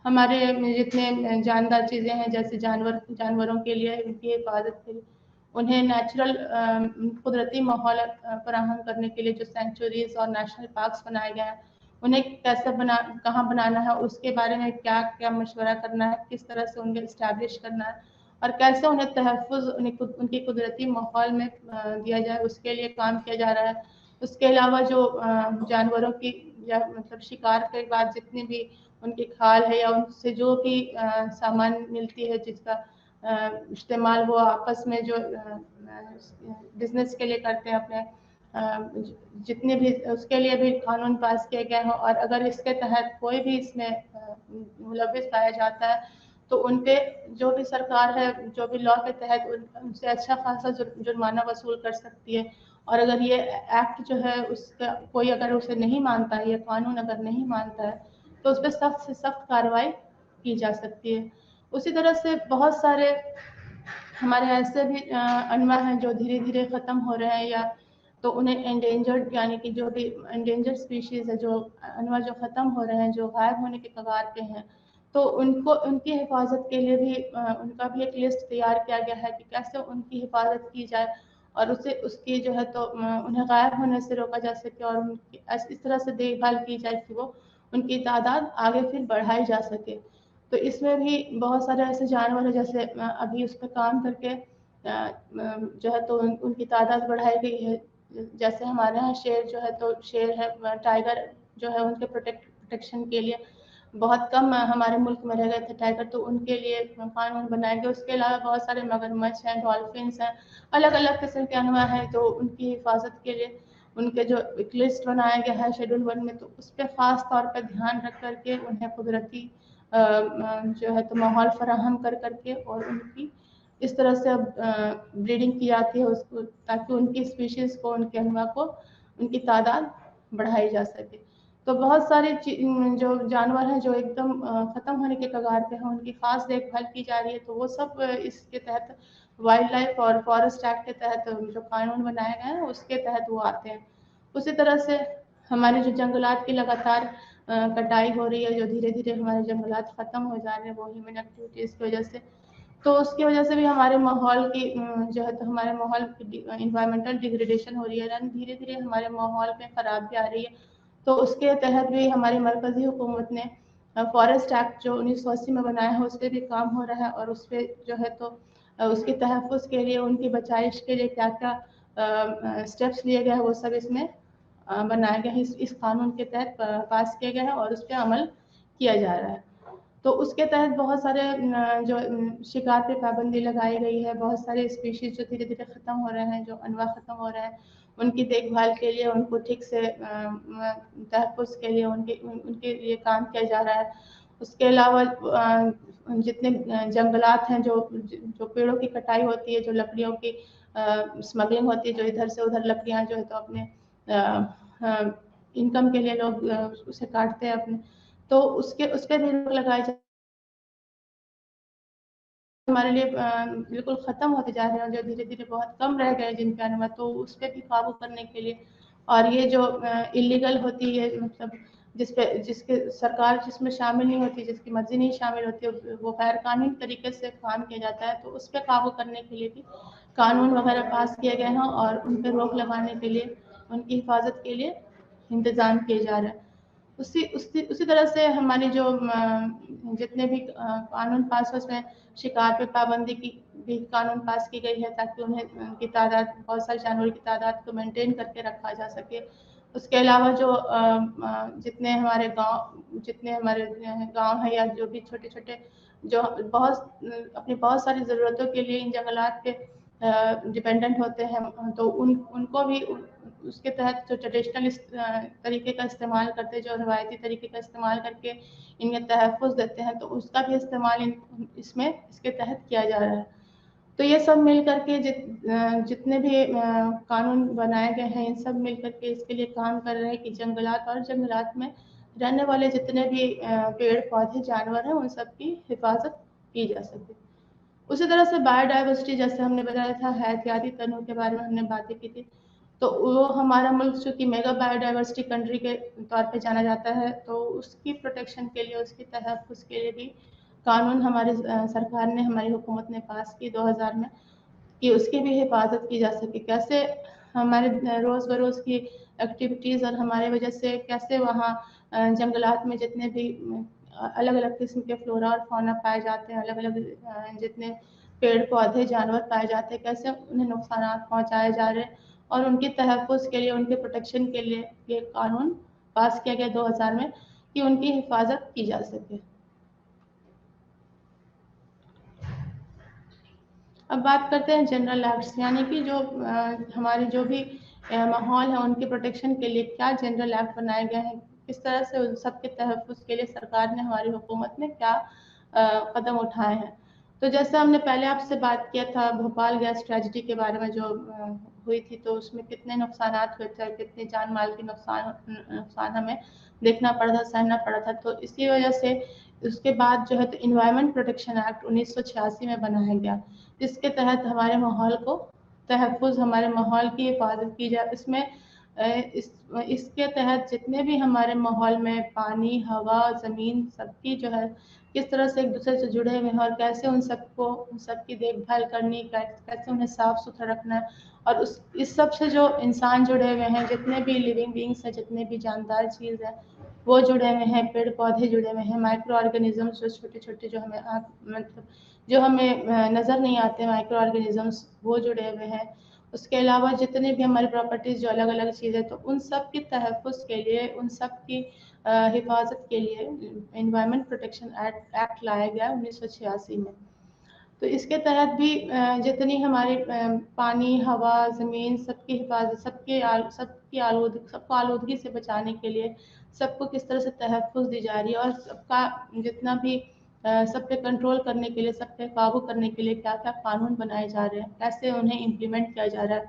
हमारे जितने जानदार चीज़ें हैं, जैसे जानवरों के लिए, उनकी हिफाजत के लिए, उन्हें नेचुरल कुदरती माहौल फराहम करने के लिए जो सेंचुरीज़ और नेशनल पार्क्स बनाए गए हैं, उन्हें कहाँ बनाना है, उसके बारे में क्या-क्या मशवरा करना है, किस तरह से उन्हें एस्टैब्लिश करना है और कैसे उन्हें तहफ़्फ़ुज़ उनके कुदरती माहौल में दिया जाए, उसके लिए काम किया जा रहा है। उसके अलावा जो जानवरों की या मतलब शिकार के बाद जितनी भी उनकी खाल है या उनसे जो भी सामान मिलती है जिसका इस्तेमाल वो आपस में जो बिज़नेस के लिए करते हैं अपने जितने भी उसके लिए भी कानून पास किए गए हैं और अगर इसके तहत कोई भी इसमें मुलविस पाया जाता है तो उन पे जो भी सरकार है, जो भी लॉ के तहत उनसे अच्छा खासा जुर्माना वसूल कर सकती है और अगर ये एक्ट जो है उसका कोई अगर उसे नहीं मानता है, ये कानून अगर नहीं मानता है, तो उस पे सख्त से सख्त कार्रवाई की जा सकती है। उसी तरह से बहुत सारे हमारे ऐसे भी अनवा हैं जो धीरे धीरे ख़त्म हो रहे हैं, या तो उन्हें एंडेंजर्ड यानी कि जो भी एंडेंजर्ड स्पीशीज़ है, जो अनवा जो ख़त्म हो रहे हैं, जो गायब होने के कगार पे हैं, तो उनको उनकी हिफाजत के लिए भी उनका भी एक लिस्ट तैयार किया गया है कि कैसे उनकी हिफाजत की जाए और उसे उसकी जो है तो उन्हें गायब होने से रोका जा सके और उनकी इस तरह से देखभाल की जाए कि वो उनकी तादाद आगे फिर बढ़ाई जा सके। तो इसमें भी बहुत सारे ऐसे जानवर हैं जैसे अभी उस पर काम करके जो है तो उनकी तादाद बढ़ाई गई है। जैसे हमारे यहाँ शेर जो है तो शेर है, टाइगर जो है उनके प्रोटेक्शन के लिए बहुत कम हमारे मुल्क में रह गए थे टाइगर, तो उनके लिए कानून बनाए गए। उसके अलावा बहुत सारे मगरमच्छ हैं, डॉल्फिन्स हैं, अलग अलग किस्म के अनवा हैं, तो उनकी हिफाजत के लिए उनके जो एक लिस्ट बनाया गया है शेड्यूल 1 में, तो उस पर ख़ास तौर पर ध्यान रख करके उन्हें कुदरती जो है तो माहौल फराहम कर करके और उनकी इस तरह से ब्रीडिंग की जाती है उसको, ताकि उनकी स्पीशीज़ को, उनके अनवा को, उनकी तादाद बढ़ाई जा सके। तो बहुत सारे जो जानवर हैं जो एकदम ख़त्म होने के कगार पे हैं, उनकी ख़ास देखभाल की जा रही है, तो वो सब इसके तहत वाइल्ड लाइफ और फॉरेस्ट एक्ट के तहत जो कानून बनाए गए हैं उसके तहत वो आते हैं। उसी तरह से हमारे जो जंगलात की लगातार कटाई हो रही है, जो धीरे धीरे हमारे जंगलात ख़त्म हो जा रहे हैं वो ह्यूमन एक्टिविटीज़ की वजह से, तो उसकी वजह से भी हमारे माहौल की जो है तो हमारे माहौल की इन्वायरमेंटल डिग्रेडेशन हो रही है, यानी धीरे धीरे हमारे माहौल में खराबी आ रही है। तो उसके तहत भी हमारी मरकज़ी हुकूमत ने फॉरेस्ट एक्ट जो 1980 में बनाया है उस पर भी काम हो रहा है, और उस पर जो है तो उसके तहफ़्फ़ुज़ के लिए, उनकी बचाइश के लिए क्या क्या स्टेप्स लिए गए हैं वो सब इसमें बनाया गया है, इस कानून के तहत पास किया गया है और उस पर अमल किया जा रहा है। तो उसके तहत बहुत सारे जो शिकार पे पाबंदी लगाई गई है, बहुत सारे स्पीशीज़ जो धीरे धीरे ख़त्म हो रहे हैं, जो अनवा ख़त्म हो रहे हैं, उनकी देखभाल के लिए, उनको ठीक से तहफ़्फ़ुज़ के लिए उनके लिए काम किया जा रहा है। उसके अलावा जितने जंगलात हैं, जो पेड़ों की कटाई होती है, जो लकड़ियों की स्मगलिंग होती है, जो इधर से उधर लकड़ियाँ जो है तो अपने इनकम के लिए लोग उसे काटते हैं अपने, तो उस पे भी रोक लगाई जाए। हमारे लिए बिल्कुल ख़त्म होते जा रहे हैं और जो धीरे धीरे बहुत कम रह गए जिनके अनवा, तो उस पर भी काबू करने के लिए, और ये जो इलीगल होती है, मतलब जिसके सरकार जिसमें शामिल नहीं होती, जिसकी मर्जी नहीं शामिल होती, वो गैर कानूनी तरीके से काम किया जाता है, तो उस पर काबू करने के लिए भी कानून वगैरह पास किए गए हैं और उन पर रोक लगाने के लिए, उनकी हिफाजत के लिए इंतज़ाम किए जा रहे हैं। उसी तरह से हमारी जो जितने भी कानून पास हुए, उसमें शिकार पे पाबंदी की भी कानून पास की गई है, ताकि उन्हें उनकी तादाद, बहुत सारे जानवरों की तादाद को मेंटेन करके रखा जा सके। उसके अलावा जो जितने हमारे गांव हैं, या जो भी छोटे छोटे जो अपनी बहुत सारी ज़रूरतों के लिए इन जंगलात पे डिपेंडेंट होते हैं, तो उनको भी उसके तहत जो ट्रेडिशनल तरीके का इस्तेमाल करते हैं, जो रवायती तरीके का इस्तेमाल करके इनमें तहफ़्फ़ुज़ देते हैं, तो उसका भी इस्तेमाल इसके तहत किया जा रहा है। तो ये सब मिल करके जितने भी कानून बनाए गए हैं, इन सब मिल करके इसके लिए काम कर रहे हैं कि जंगलात में रहने वाले जितने भी पेड़ पौधे जानवर हैं, उन सब की हिफाजत की जा सके। उसी तरह से बायोडाइवर्सिटी, जैसे हमने बताया था, हयातियाती तनों के बारे में हमने बातें की थी, तो वो हमारा मुल्क चूँकि मेगा बायोडाइवर्सिटी कंट्री के तौर पे जाना जाता है, तो उसकी प्रोटेक्शन के लिए, उसके तहफ़्फ़ुज़ के लिए भी कानून हमारी सरकार ने, हमारी हुकूमत ने पास की 2000 में, कि उसकी भी हिफाजत की जा सके। कैसे हमारे रोज़ बरोज़ की एक्टिविटीज़ और हमारे वजह से कैसे वहाँ जंगलात में जितने भी अलग अलग किस्म के फ्लोरा और फौना पाए जाते हैं, अलग अलग जितने पेड़ पौधे जानवर पाए जाते हैं, कैसे उन्हें नुकसानात पहुँचाए जा रहे हैं, और उनके तहफ़्फ़ुज़ के लिए, उनके प्रोटेक्शन के लिए ये कानून पास किया गया 2000 में, कि उनकी हिफाजत की जा सके। अब बात करते हैं जनरल एक्ट्स, यानी कि जो हमारे जो भी माहौल है, उनके प्रोटेक्शन के लिए क्या जनरल एक्ट बनाए गए हैं, किस तरह से उन सब के तहफ़्फ़ुज़ के लिए सरकार ने, हमारी हुकूमत ने क्या कदम उठाए हैं। तो जैसे हमने पहले आपसे बात किया था भोपाल गैस ट्रेजेडी के बारे में, जो हुई थी तो उसमें कितने नुकसानात हुए थे और कितने जान माल के नुकसान हमें देखना पड़ा था, सहना पड़ा था। तो इसी वजह से उसके बाद जो है तो इन्वायरमेंट प्रोटेक्शन एक्ट 1986 में बनाया गया, जिसके तहत हमारे माहौल को तहफ़्फ़ुज़, हमारे माहौल की हिफाजत की जाए। इसके तहत जितने भी हमारे माहौल में पानी, हवा, ज़मीन सबकी जो है किस तरह से एक दूसरे से जुड़े हुए हैं और कैसे उन सबकी देखभाल करनी, कैसे उन्हें साफ़ सुथरा रखना है। और इस सब से जो इंसान जुड़े हुए हैं, जितने भी लिविंग बींग्स हैं, जितने भी जानदार चीज़ हैं, वो जुड़े हुए हैं, पेड़ पौधे जुड़े हुए हैं, माइक्रो ऑर्गेनिजम्स जो छोटे छोटे जो हमें मतलब जो हमें नज़र नहीं आते माइक्रो ऑर्गेनिजम्स, वो जुड़े हुए हैं। उसके अलावा जितने भी हमारी प्रॉपर्टीज़ जो अलग अलग चीज़ें, तो उन सब की तहफ़्फ़ुज़ के लिए, उन सब की हिफाजत के लिए एनवायरनमेंट प्रोटेक्शन एक्ट लाया गया 1986 में। तो इसके तहत भी जितनी हमारी पानी, हवा, ज़मीन सबकी हिफाजत, सबको आलूदगी से बचाने के लिए सबको किस तरह से तहफ़्फ़ुज़ दी जा रही है और सबका जितना भी सब पे कंट्रोल करने के लिए, सब पे काबू करने के लिए क्या-क्या कानून बनाए जा रहे हैं, कैसे उन्हें इम्प्लीमेंट किया जा रहा है,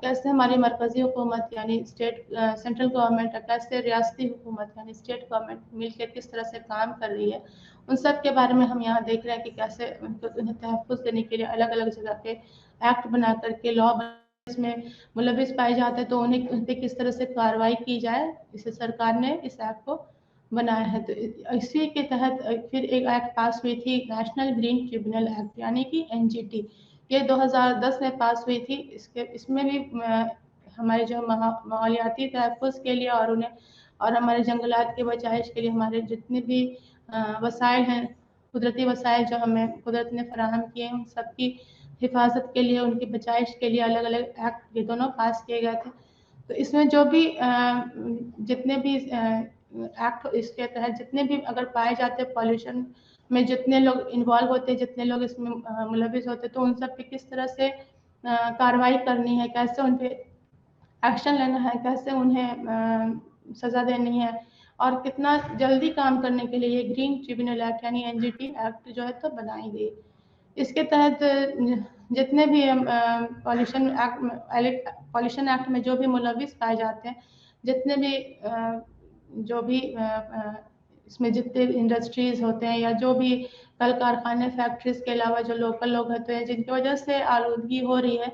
कैसे हमारी मरकज़ी हुकूमत यानी सेंट्रल गवर्नमेंट और कैसे रियासती हुकूमत यानी स्टेट गवर्नमेंट मिलकर किस तरह से काम कर रही है, उन सब के बारे में हम यहाँ देख रहे हैं कि कैसे उन्हें तहफ़्फ़ुज़ देने के लिए अलग अलग जगह पे एक्ट बना करके लॉ इसमें मुलविस पाए जाते हैं तो उन पे किस तरह से कार्रवाई की जाए, इसे सरकार ने इस एक्ट को बनाया है। तो इसी के तहत फिर एक एक्ट पास हुई थी, नेशनल ग्रीन ट्रिब्यूनल एक्ट यानी कि एनजीटी। ये 2010 में पास हुई थी। इसमें भी हमारे जो माहौलियाती तहफ़्फ़ुज़ के लिए और हमारे जंगलात के बचाइश के लिए हमारे जितने भी वसाइल हैं, कुदरती वसाइल जो हमें कुदरत ने फराहम किए हैं, उन सबकी हिफाजत के लिए, उनकी बचाइश के लिए अलग अलग एक्ट ये दोनों पास किए गए थे। तो इसमें जो भी जितने भी एक्ट इसके तहत जितने भी अगर पाए जाते हैं पॉल्यूशन में, जितने लोग इन्वॉल्व होते हैं, जितने लोग इसमें मुलविस होते हैं, तो उन सब पे किस तरह से कार्रवाई करनी है, कैसे उन पे एक्शन लेना है, कैसे उन्हें सज़ा देनी है और कितना जल्दी काम करने के लिए ये ग्रीन ट्रिब्यूनल एक्ट यानी एनजीटी एक्ट जो है तो बनाई गई। इसके तहत जितने भी पॉल्यूशन एक्ट में जो भी मुलविस पाए जाते हैं, जितने भी जो भी इसमें जितने इंडस्ट्रीज़ होते हैं या जो भी कल कारखाने, फैक्ट्रीज़ के अलावा जो लोकल लोग होते हैं जिनकी वजह से आलूदगी हो रही है,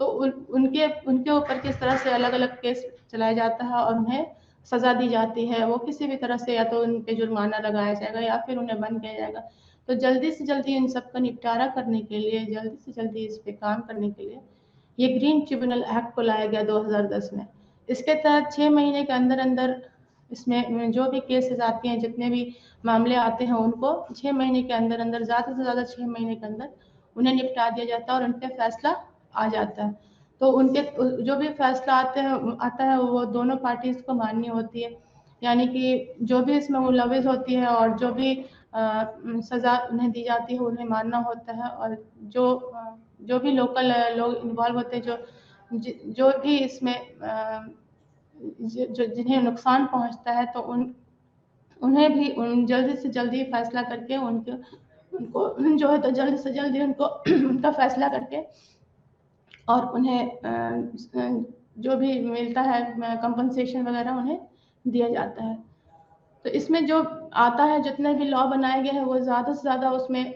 तो उनके ऊपर किस तरह से अलग अलग केस चलाया जाता है और उन्हें सज़ा दी जाती है। वो किसी भी तरह से या तो उन पे जुर्माना लगाया जाएगा या फिर उन्हें बंद किया जाएगा। तो जल्दी से जल्दी इन सब का निपटारा करने के लिए, जल्दी से जल्दी इस पे काम करने के लिए ये ग्रीन ट्रिब्यूनल एक्ट को लाया गया 2010 में। इसके तहत 6 महीने के अंदर अंदर इसमें जो भी केसेस आती हैं, जितने भी मामले आते हैं, उनको 6 महीने के अंदर अंदर, ज़्यादा से ज़्यादा 6 महीने के अंदर उन्हें निपटा दिया जाता है और उन पे फैसला आ जाता है। तो उनके जो भी फैसला आता है वो दोनों पार्टीज़ को माननी होती है, यानी कि जो भी इसमें मुलविस होती है और जो भी सज़ा उन्हें दी जाती है उन्हें मानना होता है। और जो भी लोकल लोग इन्वॉल्व होते हैं, जो भी इसमें जिन्हें नुकसान पहुंचता है, तो उन्हें भी जल्दी से जल्दी फैसला करके उनको जो है तो जल्दी से जल्दी उनको उनका फैसला करके और उन्हें जो भी मिलता है कंपनसेशन वगैरह उन्हें दिया जाता है। तो इसमें जो आता है, जितने भी लॉ बनाए गए हैं, वो ज़्यादा से ज़्यादा उसमें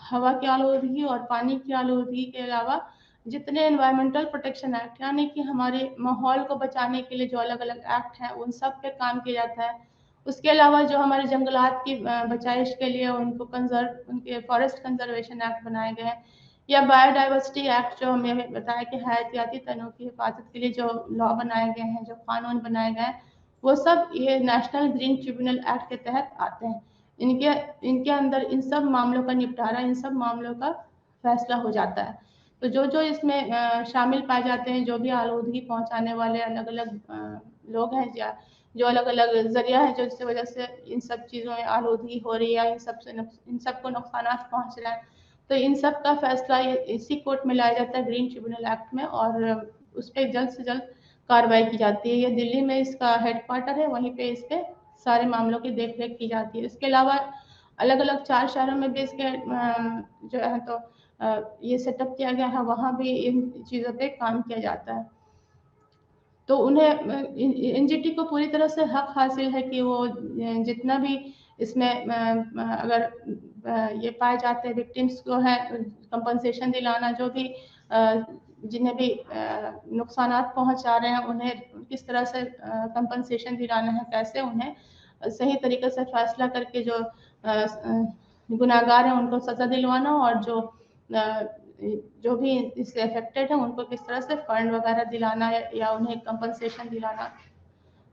हवा की आलूदगी और पानी की आलूदगी के अलावा जितने एनवायरमेंटल प्रोटेक्शन एक्ट यानी कि हमारे माहौल को बचाने के लिए जो अलग अलग एक्ट हैं, उन सब पे काम किया जाता है। उसके अलावा जो हमारे जंगलात की बचाइश के लिए उनके फॉरेस्ट कंजर्वेशन एक्ट बनाए गए हैं, या बायोडाइवर्सिटी एक्ट जो हमें बताया कि हयातियाती तनों की हिफाजत के लिए जो लॉ बनाए गए हैं, जो कानून बनाए गए हैं, वो सब ये नेशनल ग्रीन ट्रिब्यूनल एक्ट के तहत आते हैं। इनके अंदर इन सब मामलों का निपटारा, इन सब मामलों का फैसला हो जाता है। तो जो इसमें शामिल पाए जाते हैं, जो भी आलूदगी पहुंचाने वाले अलग अलग लोग हैं या जो अलग अलग जरिया है जो जिसकी वजह से इन सब चीज़ों में आलूदगी हो रही है, इन सबको नुकसान पहुँच रहे हैं, तो इन सब का फैसला इसी कोर्ट में लाया जाता है ग्रीन ट्रिब्यूनल एक्ट में, और उस पर जल्द से जल्द कार्रवाई की जाती है। ये दिल्ली में इसका हेडक्वार्टर है, वहीं पे इस पे सारे मामलों की देखरेख की जाती है। इसके अलावा अलग अलग 4 शहरों में भी इसके जो है तो یہ سیٹ اپ کیا گیا ہے وہاں بھی ان چیزوں پہ کام کیا جاتا ہے. تو انہیں NGT کو پوری طرح سے حق حاصل ہے کہ وہ جتنا بھی اس میں اگر یہ پائے جاتے ہیں وکٹمس کو ہے کمپنسیشن دلانا, جو بھی جنہیں بھی نقصانات پہنچا رہے ہیں انہیں کس طرح سے کمپنسیشن دلانا ہے, کیسے انہیں صحیح طریقے سے فیصلہ کر کے جو گناہ گار ہیں ان کو سزا دلوانا, اور جو بھی اس سے افیکٹڈ ہیں ان کو کس طرح سے فنڈ وغیرہ دلانا ہے یا انہیں کمپنسیشن دلانا.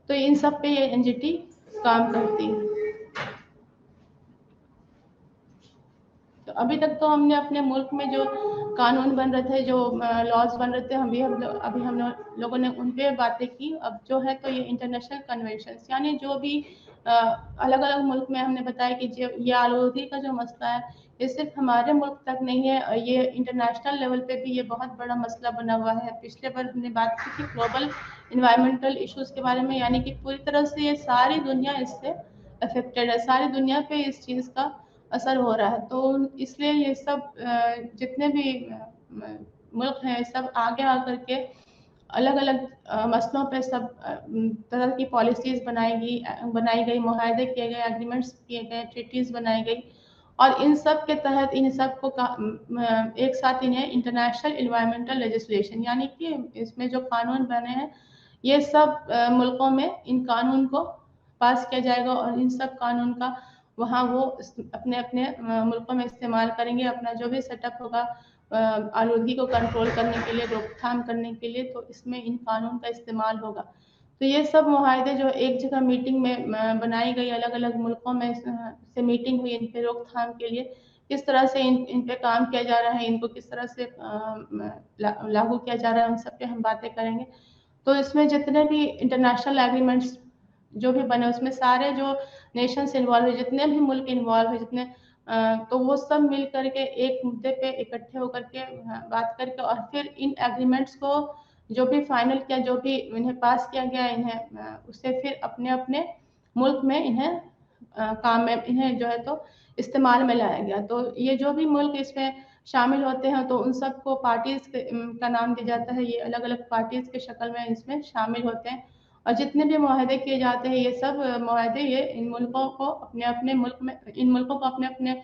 تو ان سب پہ یہ NGT کام کرتی ہے. تو ابھی تک تو ہم نے اپنے ملک میں جو قانون بن رہے تھے, جو لاز بن رہے تھے, ابھی ہم لوگوں نے ان پہ باتیں کی. اب جو ہے تو یہ انٹرنیشنل کنونشنز, یعنی جو بھی الگ الگ ملک میں ہم نے بتایا کہ یہ آلودگی کا جو مسئلہ ہے یہ صرف ہمارے ملک تک نہیں ہے, یہ انٹرنیشنل لیول پہ بھی یہ بہت بڑا مسئلہ بنا ہوا ہے. پچھلے بار ہم نے بات کی تھی گلوبل انوائرمنٹل ایشوز کے بارے میں, یعنی کہ پوری طرح سے یہ ساری دنیا اس سے افیکٹڈ ہے, ساری دنیا پہ اس چیز کا اثر ہو رہا ہے. تو اس لیے یہ سب جتنے بھی ملک ہیں سب آگے آ کر کے الگ الگ مسئلوں پہ سب طرح کی پالیسیز بنائی گئی, معاہدے کیے گئے, ایگریمنٹس کیے گئے, ٹریٹیز بنائی گئی, اور ان سب کے تحت ان سب کو ایک ساتھ انہیں انٹرنیشنل انوائرمنٹل لیجسلیشن, یعنی کہ اس میں جو قانون بنے ہیں یہ سب ملکوں میں ان قانون کو پاس کیا جائے گا, اور ان سب قانون کا وہاں وہ اپنے اپنے ملکوں میں استعمال کریں گے. اپنا جو بھی سیٹ اپ ہوگا آلودگی کو کنٹرول کرنے کے لیے, روک تھام کرنے کے لیے, تو اس میں ان قانون کا استعمال ہوگا. تو یہ سب معاہدے جو ایک جگہ میٹنگ میں بنائی گئی, الگ الگ ملکوں میں سے میٹنگ ہوئی ان پہ روک تھام کے لیے, کس طرح سے ان پہ کام کیا جا رہا ہے, ان کو کس طرح سے لاگو کیا جا رہا ہے, ان سب پہ ہم باتیں کریں گے. تو اس میں جتنے بھی انٹرنیشنل ایگریمنٹس جو بھی بنے اس میں سارے جو نیشنز انوالو ہے, جتنے بھی ملک انوالو ہے, جتنے تو وہ سب مل کر کے ایک مدعے پہ اکٹھے ہو کر کے بات کر کے, اور پھر ان ایگریمنٹس کو جو بھی فائنل کیا, جو بھی انہیں پاس کیا گیا, انہیں اسے پھر اپنے اپنے ملک میں انہیں کام میں انہیں جو ہے تو استعمال میں لایا گیا. تو یہ جو بھی ملک اس میں شامل ہوتے ہیں تو ان سب کو پارٹیز کا نام دیا جاتا ہے. یہ الگ الگ پارٹیز کے شکل میں اس میں شامل ہوتے ہیں, اور جتنے بھی معاہدے کیے جاتے ہیں یہ سب معاہدے یہ ان ملکوں کو اپنے اپنے ملک میں, ان ملکوں کو اپنے اپنے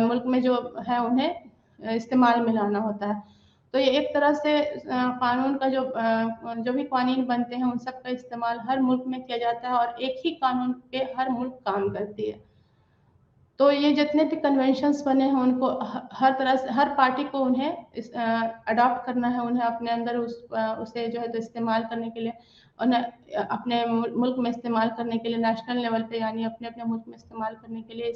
ملک میں جو ہے انہیں استعمال میں لانا ہوتا ہے. تو یہ ایک طرح سے قانون کا جو بھی قوانین بنتے ہیں ان سب کا استعمال ہر ملک میں کیا جاتا ہے, اور ایک ہی قانون پہ ہر ملک کام کرتی ہے. تو یہ جتنے بھی کنونشنز بنے ہیں ان کو ہر طرح سے ہر پارٹی کو انہیں اڈاپٹ کرنا ہے, انہیں اپنے اندر اسے جو ہے تو استعمال کرنے کے لیے, انہیں اپنے ملک میں استعمال کرنے کے لیے نیشنل لیول پہ, یعنی اپنے اپنے ملک میں استعمال کرنے کے لیے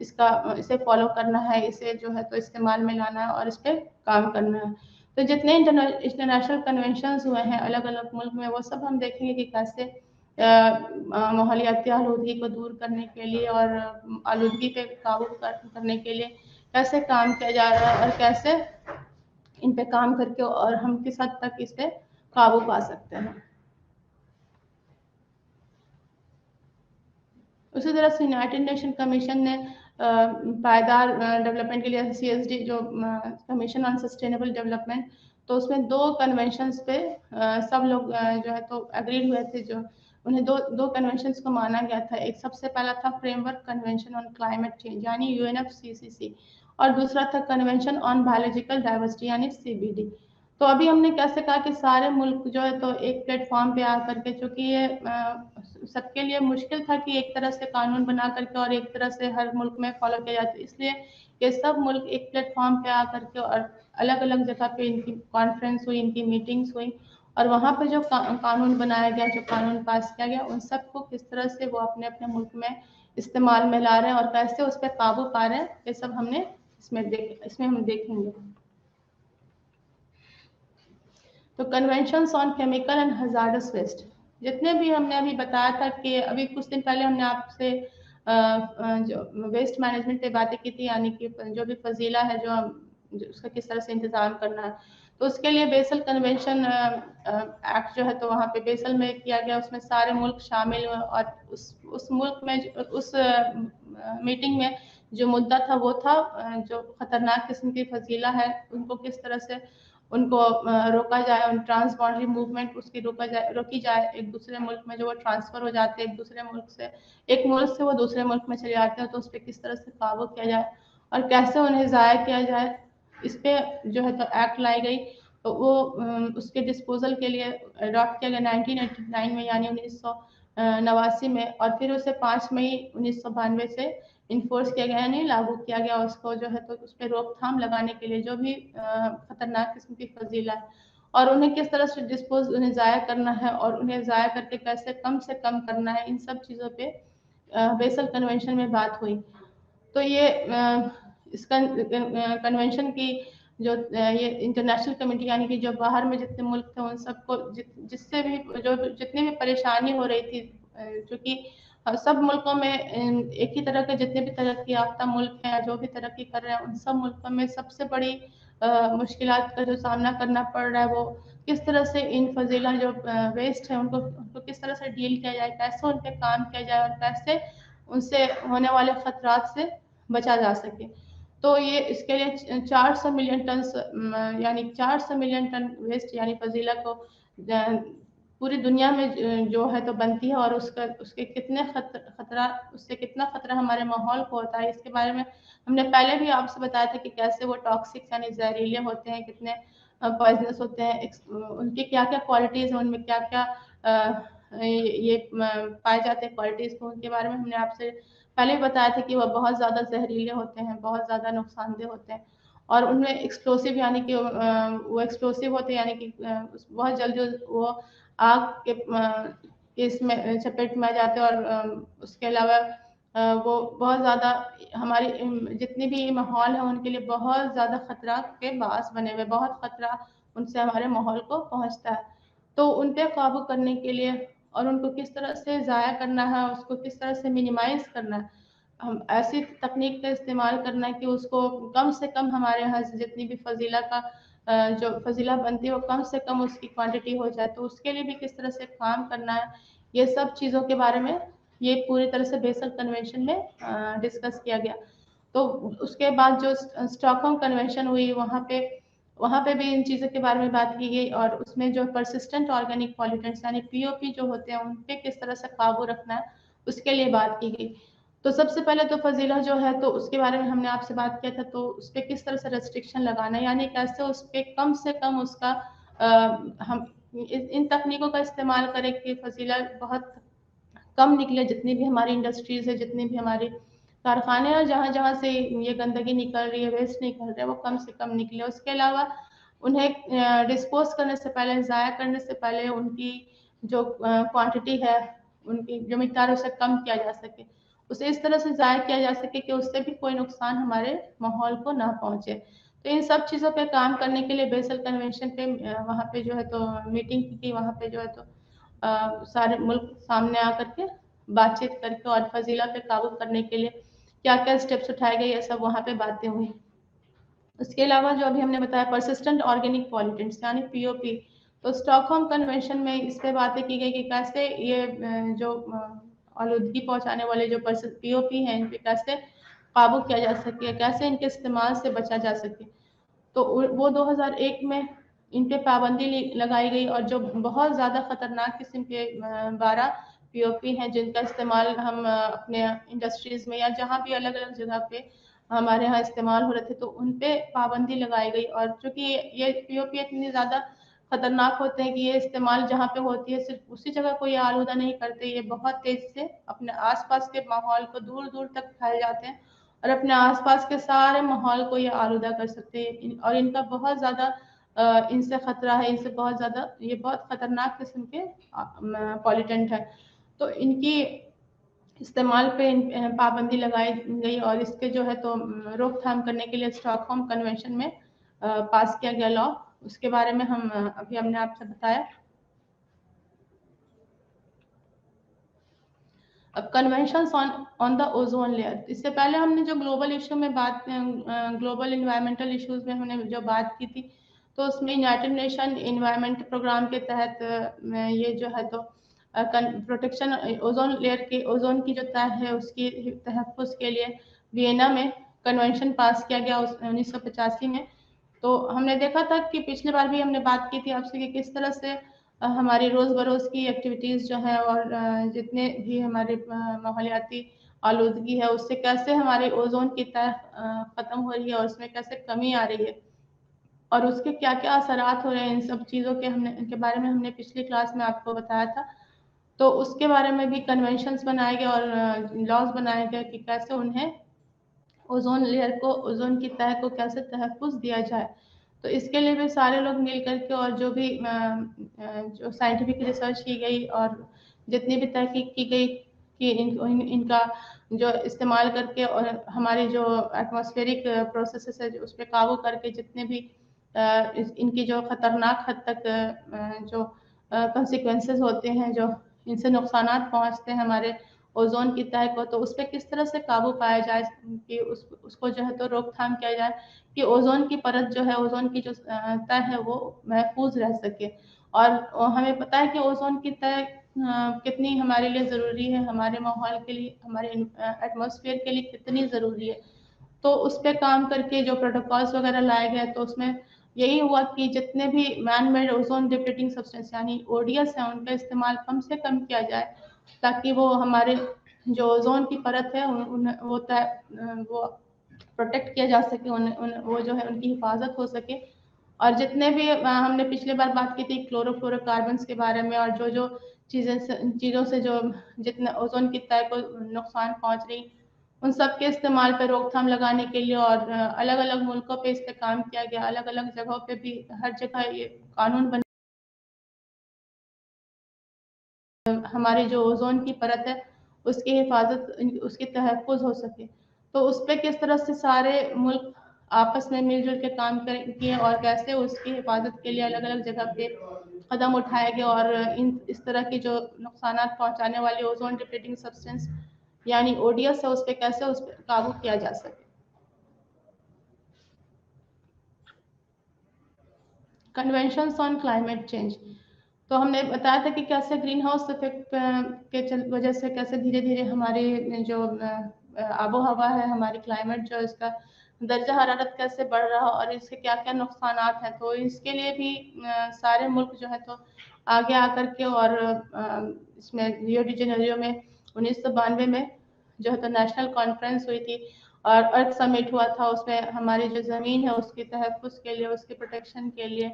اسے فالو کرنا ہے, اسے جو ہے تو استعمال میں لانا ہے اور اس پہ کام کرنا ہے. تو جتنے انٹرنیشنل کنونشنز ہوئے ہیں الگ الگ ملک میں, وہ سب ہم دیکھیں گے کہ کیسے ماحولیاتی آلودگی کو دور کرنے کے لیے اور آلودگی پہ قابو کرنے کے لیے کیسے کام کیا جا رہا ہے, اور کیسے ان پہ کام کر کے اور ہم کس حد تک اس پہ قابو پا سکتے ہیں. اسی طرح سے یونائٹڈ نیشن کمیشن نے پائیدار ڈیولپمنٹ کے لیے CSD جو کمیشن آن سسٹینیبل ڈیولپمنٹ, تو اس میں 2 کنونشنز پہ سب لوگ جو ہے تو اگری ہوئے تھے, جو انہیں دو کنونشنز کو مانا گیا تھا. ایک سب سے پہلا تھا frame work convention on climate change یعنی UNFCCC, اور دوسرا تھا کنونشن آن بایولوجیکل ڈائیورسٹی یعنی CBD. تو ابھی ہم نے کیسے کہا کہ سارے ملک جو ہے تو ایک پلیٹ فارم پہ آ کر کے, چونکہ یہ سب کے لیے مشکل تھا کہ ایک طرح سے قانون بنا کر کے اور ایک طرح سے ہر ملک میں فالو کیا جاتا ہے, اس لیے یہ سب ملک ایک پلیٹ فارم پہ آ کر کے اور الگ الگ جگہ پہ ان کی کانفرنس ہوئی, ان کی میٹنگس ہوئی, اور وہاں پہ جو قانون بنایا گیا, جو قانون پاس کیا گیا, ان سب کو کس طرح سے وہ اپنے اپنے ملک میں استعمال میں لا رہے ہیں اور کیسے اس پہ قابو پا رہے ہیں, یہ سب ہم نے اس میں ہم دیکھیں گے. تو conventions on chemical and hazardous waste, جتنے بھی ہم نے ابھی بتایا تھا کہ ابھی کچھ دن پہلے ہم نے آپ سے جو ویسٹ مینجمنٹ پہ باتیں کی تھی, یعنی کہ جو بھی فضیلہ ہے جو اس کا کس طرح سے انتظام کرنا ہے, تو اس کے لیے بیسل کنونشن ایکٹ جو ہے تو وہاں پہ بیسل میں کیا گیا, اس میں سارے ملک شامل ہوئے, اور اس ملک میں اس میٹنگ میں جو مدعا تھا وہ تھا جو خطرناک قسم کی فضیلہ ہے ان کو کس طرح سے ان کو روکا جائے، ان ٹرانس باؤنڈری موومنٹ اس کی روکی جائے، ایک دوسرے ملک میں جو وہ ٹرانسفر ہو جاتے ہیں ایک دوسرے ملک سے، ایک ملک سے وہ دوسرے ملک میں چلے جاتے ہیں، تو اس پہ کس طرح سے قابو کیا جائے اور کیسے انہیں ضائع کیا جائے، اس پہ جو ہے تو ایکٹ لائی گئی. تو وہ اس کے ڈسپوزل کے لیے اڈاپٹ کیا گیا 1989 میں یعنی 1989 میں، اور پھر اسے 5 مئی 1992 سے انفورس کیا گیا یعنی لاگو کیا گیا اس کو جو ہے تو اس پہ روک تھام لگانے کے لیے جو بھی خطرناک قسم کی فضیلہ ہے اور انہیں کس طرح سے ڈسپوز انہیں ضائع کرنا ہے اور انہیں ضائع کر کے کیسے کم سے کم کرنا ہے، ان سب چیزوں پہ بیسل کنونشن میں بات ہوئی. تو یہ اس کنونشن کی جو یہ انٹرنیشنل کمیٹی یعنی کہ جو باہر میں جتنے ملک تھے ان سب کو جس سے بھی جو جتنی بھی پریشانی ہو رہی تھی، چونکہ سب ملکوں میں ایک ہی طرح کے جتنے بھی ترقی یافتہ ملک ہیں جو بھی ترقی کر رہے ہیں ان سب ملکوں میں سب سے بڑی مشکلات کا جو سامنا کرنا پڑ رہا ہے وہ کس طرح سے ان فضیلہ جو ویسٹ ہے ان کو کس طرح سے ڈیل کیا جائے، کیسے ان پہ کام کیا جائے اور کیسے ان سے ہونے والے خطرات سے بچا جا سکے. تو یہ اس کے لیے 400 ملین ٹن یعنی 400 ملین ٹن ویسٹ یعنی فضیلہ کو پوری دنیا میں جو ہے تو بنتی ہے اور اس کے کتنے خطرہ اس سے کتنا خطرہ ہمارے ماحول کو ہوتا ہے، اس کے بارے میں ہم نے پہلے بھی آپ سے بتایا تھا کہ کیسے وہ ٹاکسک یعنی زہریلے ہوتے ہیں، کتنے پوائزنس ہوتے ہیں، ان کی کیا کیا کوالٹیز ہیں، ان میں کیا کیا یہ پائے جاتے ہیں کوالٹیز، تو ان کے بارے میں ہم نے آپ سے پہلے بھی بتایا تھا کہ وہ بہت زیادہ زہریلے ہوتے ہیں، بہت زیادہ نقصان دہ ہوتے ہیں اور ان میں ایکسپلوسیو یعنی کہ وہ ایکسپلوسیو ہوتے ہیں یعنی کہ بہت جلدی وہ آگ کے اس میں چپیٹ میں آ جاتے ہیں اور اس کے علاوہ وہ بہت زیادہ ہماری جتنی بھی ماحول ہے ان کے لیے بہت زیادہ خطرہ کے باعث بنے ہوئے، بہت خطرہ ان سے ہمارے ماحول کو پہنچتا ہے. تو ان پہ قابو کرنے کے لیے اور ان کو کس طرح سے ضائع کرنا ہے، اس کو کس طرح سے منیمائز کرنا ہے، ہم ایسی تکنیک کا استعمال کرنا ہے کہ اس کو کم سے کم ہمارے یہاں سے جتنی بھی فضیلہ کا جو فضیلہ بنتی ہے وہ کم سے کم اس کی کوانٹٹی ہو جائے، تو اس کے لیے بھی کس طرح سے کام کرنا ہے، یہ سب چیزوں کے بارے میں یہ پوری طرح سے بیسل کنونشن میں ڈسکس کیا گیا. تو اس کے بعد جو اسٹاک ہوم کنونشن ہوئی وہاں پہ بھی ان چیزوں کے بارے میں بات کی گئی اور اس میں جو پرسسٹنٹ آرگینک پولیوٹنٹس یعنی POP جو ہوتے ہیں ان پہ کس طرح سے قابو رکھنا ہے اس کے لیے بات کی گئی. تو سب سے پہلے تو فضیلہ جو ہے تو اس کے بارے میں ہم نے آپ سے بات کیا تھا، تو اس پہ کس طرح سے ریسٹرکشن لگانا ہے یعنی کیسے اس پہ کم سے کم اس کا ہم ان تکنیکوں کا استعمال کریں کہ فضیلہ بہت کم نکلے، جتنی بھی ہماری انڈسٹریز ہے، جتنی بھی ہماری کارخانے ہیں جہاں جہاں سے یہ گندگی نکل رہی ہے، ویسٹ نکل رہا ہے، وہ کم سے کم نکلے. اس کے علاوہ انہیں ڈسپوز کرنے سے پہلے، ضائع کرنے سے پہلے ان کی جو کوانٹٹی ہے، ان کی جو مقدار اسے کم کیا جا سکے، اسے اس طرح سے ضائع کیا جا سکے کہ اس سے بھی کوئی نقصان ہمارے ماحول کو نہ پہنچے. تو ان سب چیزوں پہ کام کرنے کے لیے بیسل کنونشن پہ وہاں پہ جو ہے تو میٹنگ کی گئی، وہاں پہ جو ہے تو سارے ملک سامنے آ کر کے بات چیت کر کے اور فضیلہ پہ قابو کرنے کے لیے کیا کیا اسٹیپس اٹھائے گئے یہ سب وہاں پہ باتیں ہوئی. اس کے علاوہ جو ابھی ہم نے بتایا پرسسٹنٹ آرگینک پولیوٹنٹس یعنی POP، تو اسٹاک ہوم کنونشن میں اس پہ باتیں کی گئی کہ کیسے یہ جو آلودگی پہنچانے والے جو POP ہیں ان پہ کیسے قابو کیا جا سکے، کیسے ان کے استعمال سے بچا جا سکے. تو وہ 2001 میں ان پہ پابندی لگائی گئی اور جو بہت زیادہ خطرناک قسم کے 12 POP ہیں جن کا استعمال ہم اپنے انڈسٹریز میں یا جہاں بھی الگ الگ جگہ پہ ہمارے ہاں استعمال ہو رہے تھے تو ان پہ پابندی لگائی گئی. اور چونکہ یہ POP اتنی زیادہ خطرناک ہوتے ہیں کہ یہ استعمال جہاں پہ ہوتی ہے صرف اسی جگہ کو یہ آلودہ نہیں کرتے، یہ بہت تیزی سے اپنے آس پاس کے ماحول کو دور دور تک پھیل جاتے ہیں اور اپنے آس پاس کے سارے ماحول کو یہ آلودہ کر سکتے ہیں. اور ان کا بہت زیادہ ان سے خطرہ ہے، ان سے بہت زیادہ یہ بہت خطرناک قسم کے پولیوٹنٹ ہے. تو ان کی استعمال پہ پابندی لگائی گئی اور اس کے جو ہے تو روک تھام کرنے کے لیے اسٹاک ہوم کنونشن میں پاس کیا گیا لا. اس کے بارے میں ابھی ہم نے آپ سے بتایا. اب کنونشنز آن دا اوزون لیئر، اس سے پہلے ہم نے جو گلوبل ایشو میں بات گلوبل انوائرمنٹل ایشوز میں ہم نے جو بات کی تھی تو اس میں یونائٹڈ نیشن انوائرمنٹ پروگرام کے تحت یہ جو ہے تو پروٹیکشن اوزون لیئر کی اوزون کی جو طے ہے اس کی تحفظ کے لیے वियना में कन्वेंशन पास किया गया 1985 में। तो हमने देखा था कि पिछली बार भी हमने बात की थी आपसे कि किस तरह से हमारी रोज़ बरोज़ की एक्टिविटीज़ जो है और जितने भी हमारे माहौलियाती आलूदगी है उससे कैसे हमारे ओजोन की तह ख़त्म हो रही है और उसमें कैसे कमी आ रही है और उसके क्या क्या असरात हो रहे हैं, इन सब चीज़ों के बारे में हमने पिछली क्लास में आपको बताया था। तो उसके बारे में भी कन्वेंशंस बनाए गए और लॉज बनाए गए कि कैसे उन्हें ओजोन लेयर को, ओजोन की तह को कैसे तहफ़्फ़ुज़ दिया जाए। तो इसके लिए भी सारे लोग मिल कर के और जो भी जो साइंटिफिक रिसर्च की गई और जितनी भी तहकीक की गई कि इनका जो इस्तेमाल करके और हमारी जो एटमॉस्फेरिक प्रोसेसेस है उस पर काबू करके जितने भी इनकी जो ख़तरनाक हद तक जो कंसिक्वेंसेस होते हैं, जो इनसे नुकसानात पहुंचते हैं हमारे ओजोन की तह को, तो उस पर किस तरह से काबू पाया जाए कि उसको जो है तो रोकथाम किया जाए कि ओजोन की परत जो है, ओजोन की जो तह है वो महफूज रह सके। और हमें पता है कि ओजोन की तह कितनी हमारे लिए ज़रूरी है, हमारे माहौल के लिए, हमारे एटमॉस्फेयर के लिए कितनी ज़रूरी है। तो उस पर काम करके जो प्रोटोकॉल्स वगैरह लाए गए तो उसमें यही हुआ कि जितने भी man made ozone depleting substance यानी ओडीएस है उनका इस्तेमाल कम से कम किया जाए ताकि वो हमारे जो ओजोन की परत है वो प्रोटेक्ट किया जा सके, वो जो है उनकी हिफाजत हो सके। और जितने भी हमने पिछली बार बात की थी क्लोरोफ्लोरोकार्बन्स के बारे में और जो जो चीज़ों से जो जितना ओजोन की तह को नुकसान पहुंच रही, उन सब के इस्तेमाल पर रोकथाम लगाने के लिए और अलग अलग मुल्कों पे इस पर काम किया गया, अलग अलग जगहों पे भी हर जगह ये कानून बन हमारी जो ओजोन की परत है उसकी हिफाजत, उसकी तहफ़्फ़ुज़ हो सके। तो उस पर किस तरह से सारे मुल्क आपस में मिलजुल के काम किए और कैसे उसकी हिफाजत के लिए अलग अलग जगह पे कदम उठाए गए और इस तरह की जो नुकसानात पहुंचाने वाली ओजोन डिप्लीटिंग सब्सटेंस यानी ओडीएस है उस पर कैसे उस पर काबू किया जा सके। कन्वेंशंस ऑन क्लाइमेट चेंज, तो हमने बताया था कि कैसे ग्रीन हाउस इफेक्ट के वजह से कैसे धीरे धीरे हमारी जो आबो हवा है, हमारी क्लाइमेट जो इसका दर्जा हरारत कैसे बढ़ रहा है और इसके क्या क्या नुकसानात हैं। तो इसके लिए भी सारे मुल्क जो है तो आगे आकर के और इसमें रियो डी जेनेरियो में 1992 में जो है तो नेशनल कॉन्फ्रेंस हुई थी और अर्थ समिट हुआ था। उसमें हमारी जो ज़मीन है उसकी तहफ़्फ़ुज़ के लिए, उसके प्रोटेक्शन के लिए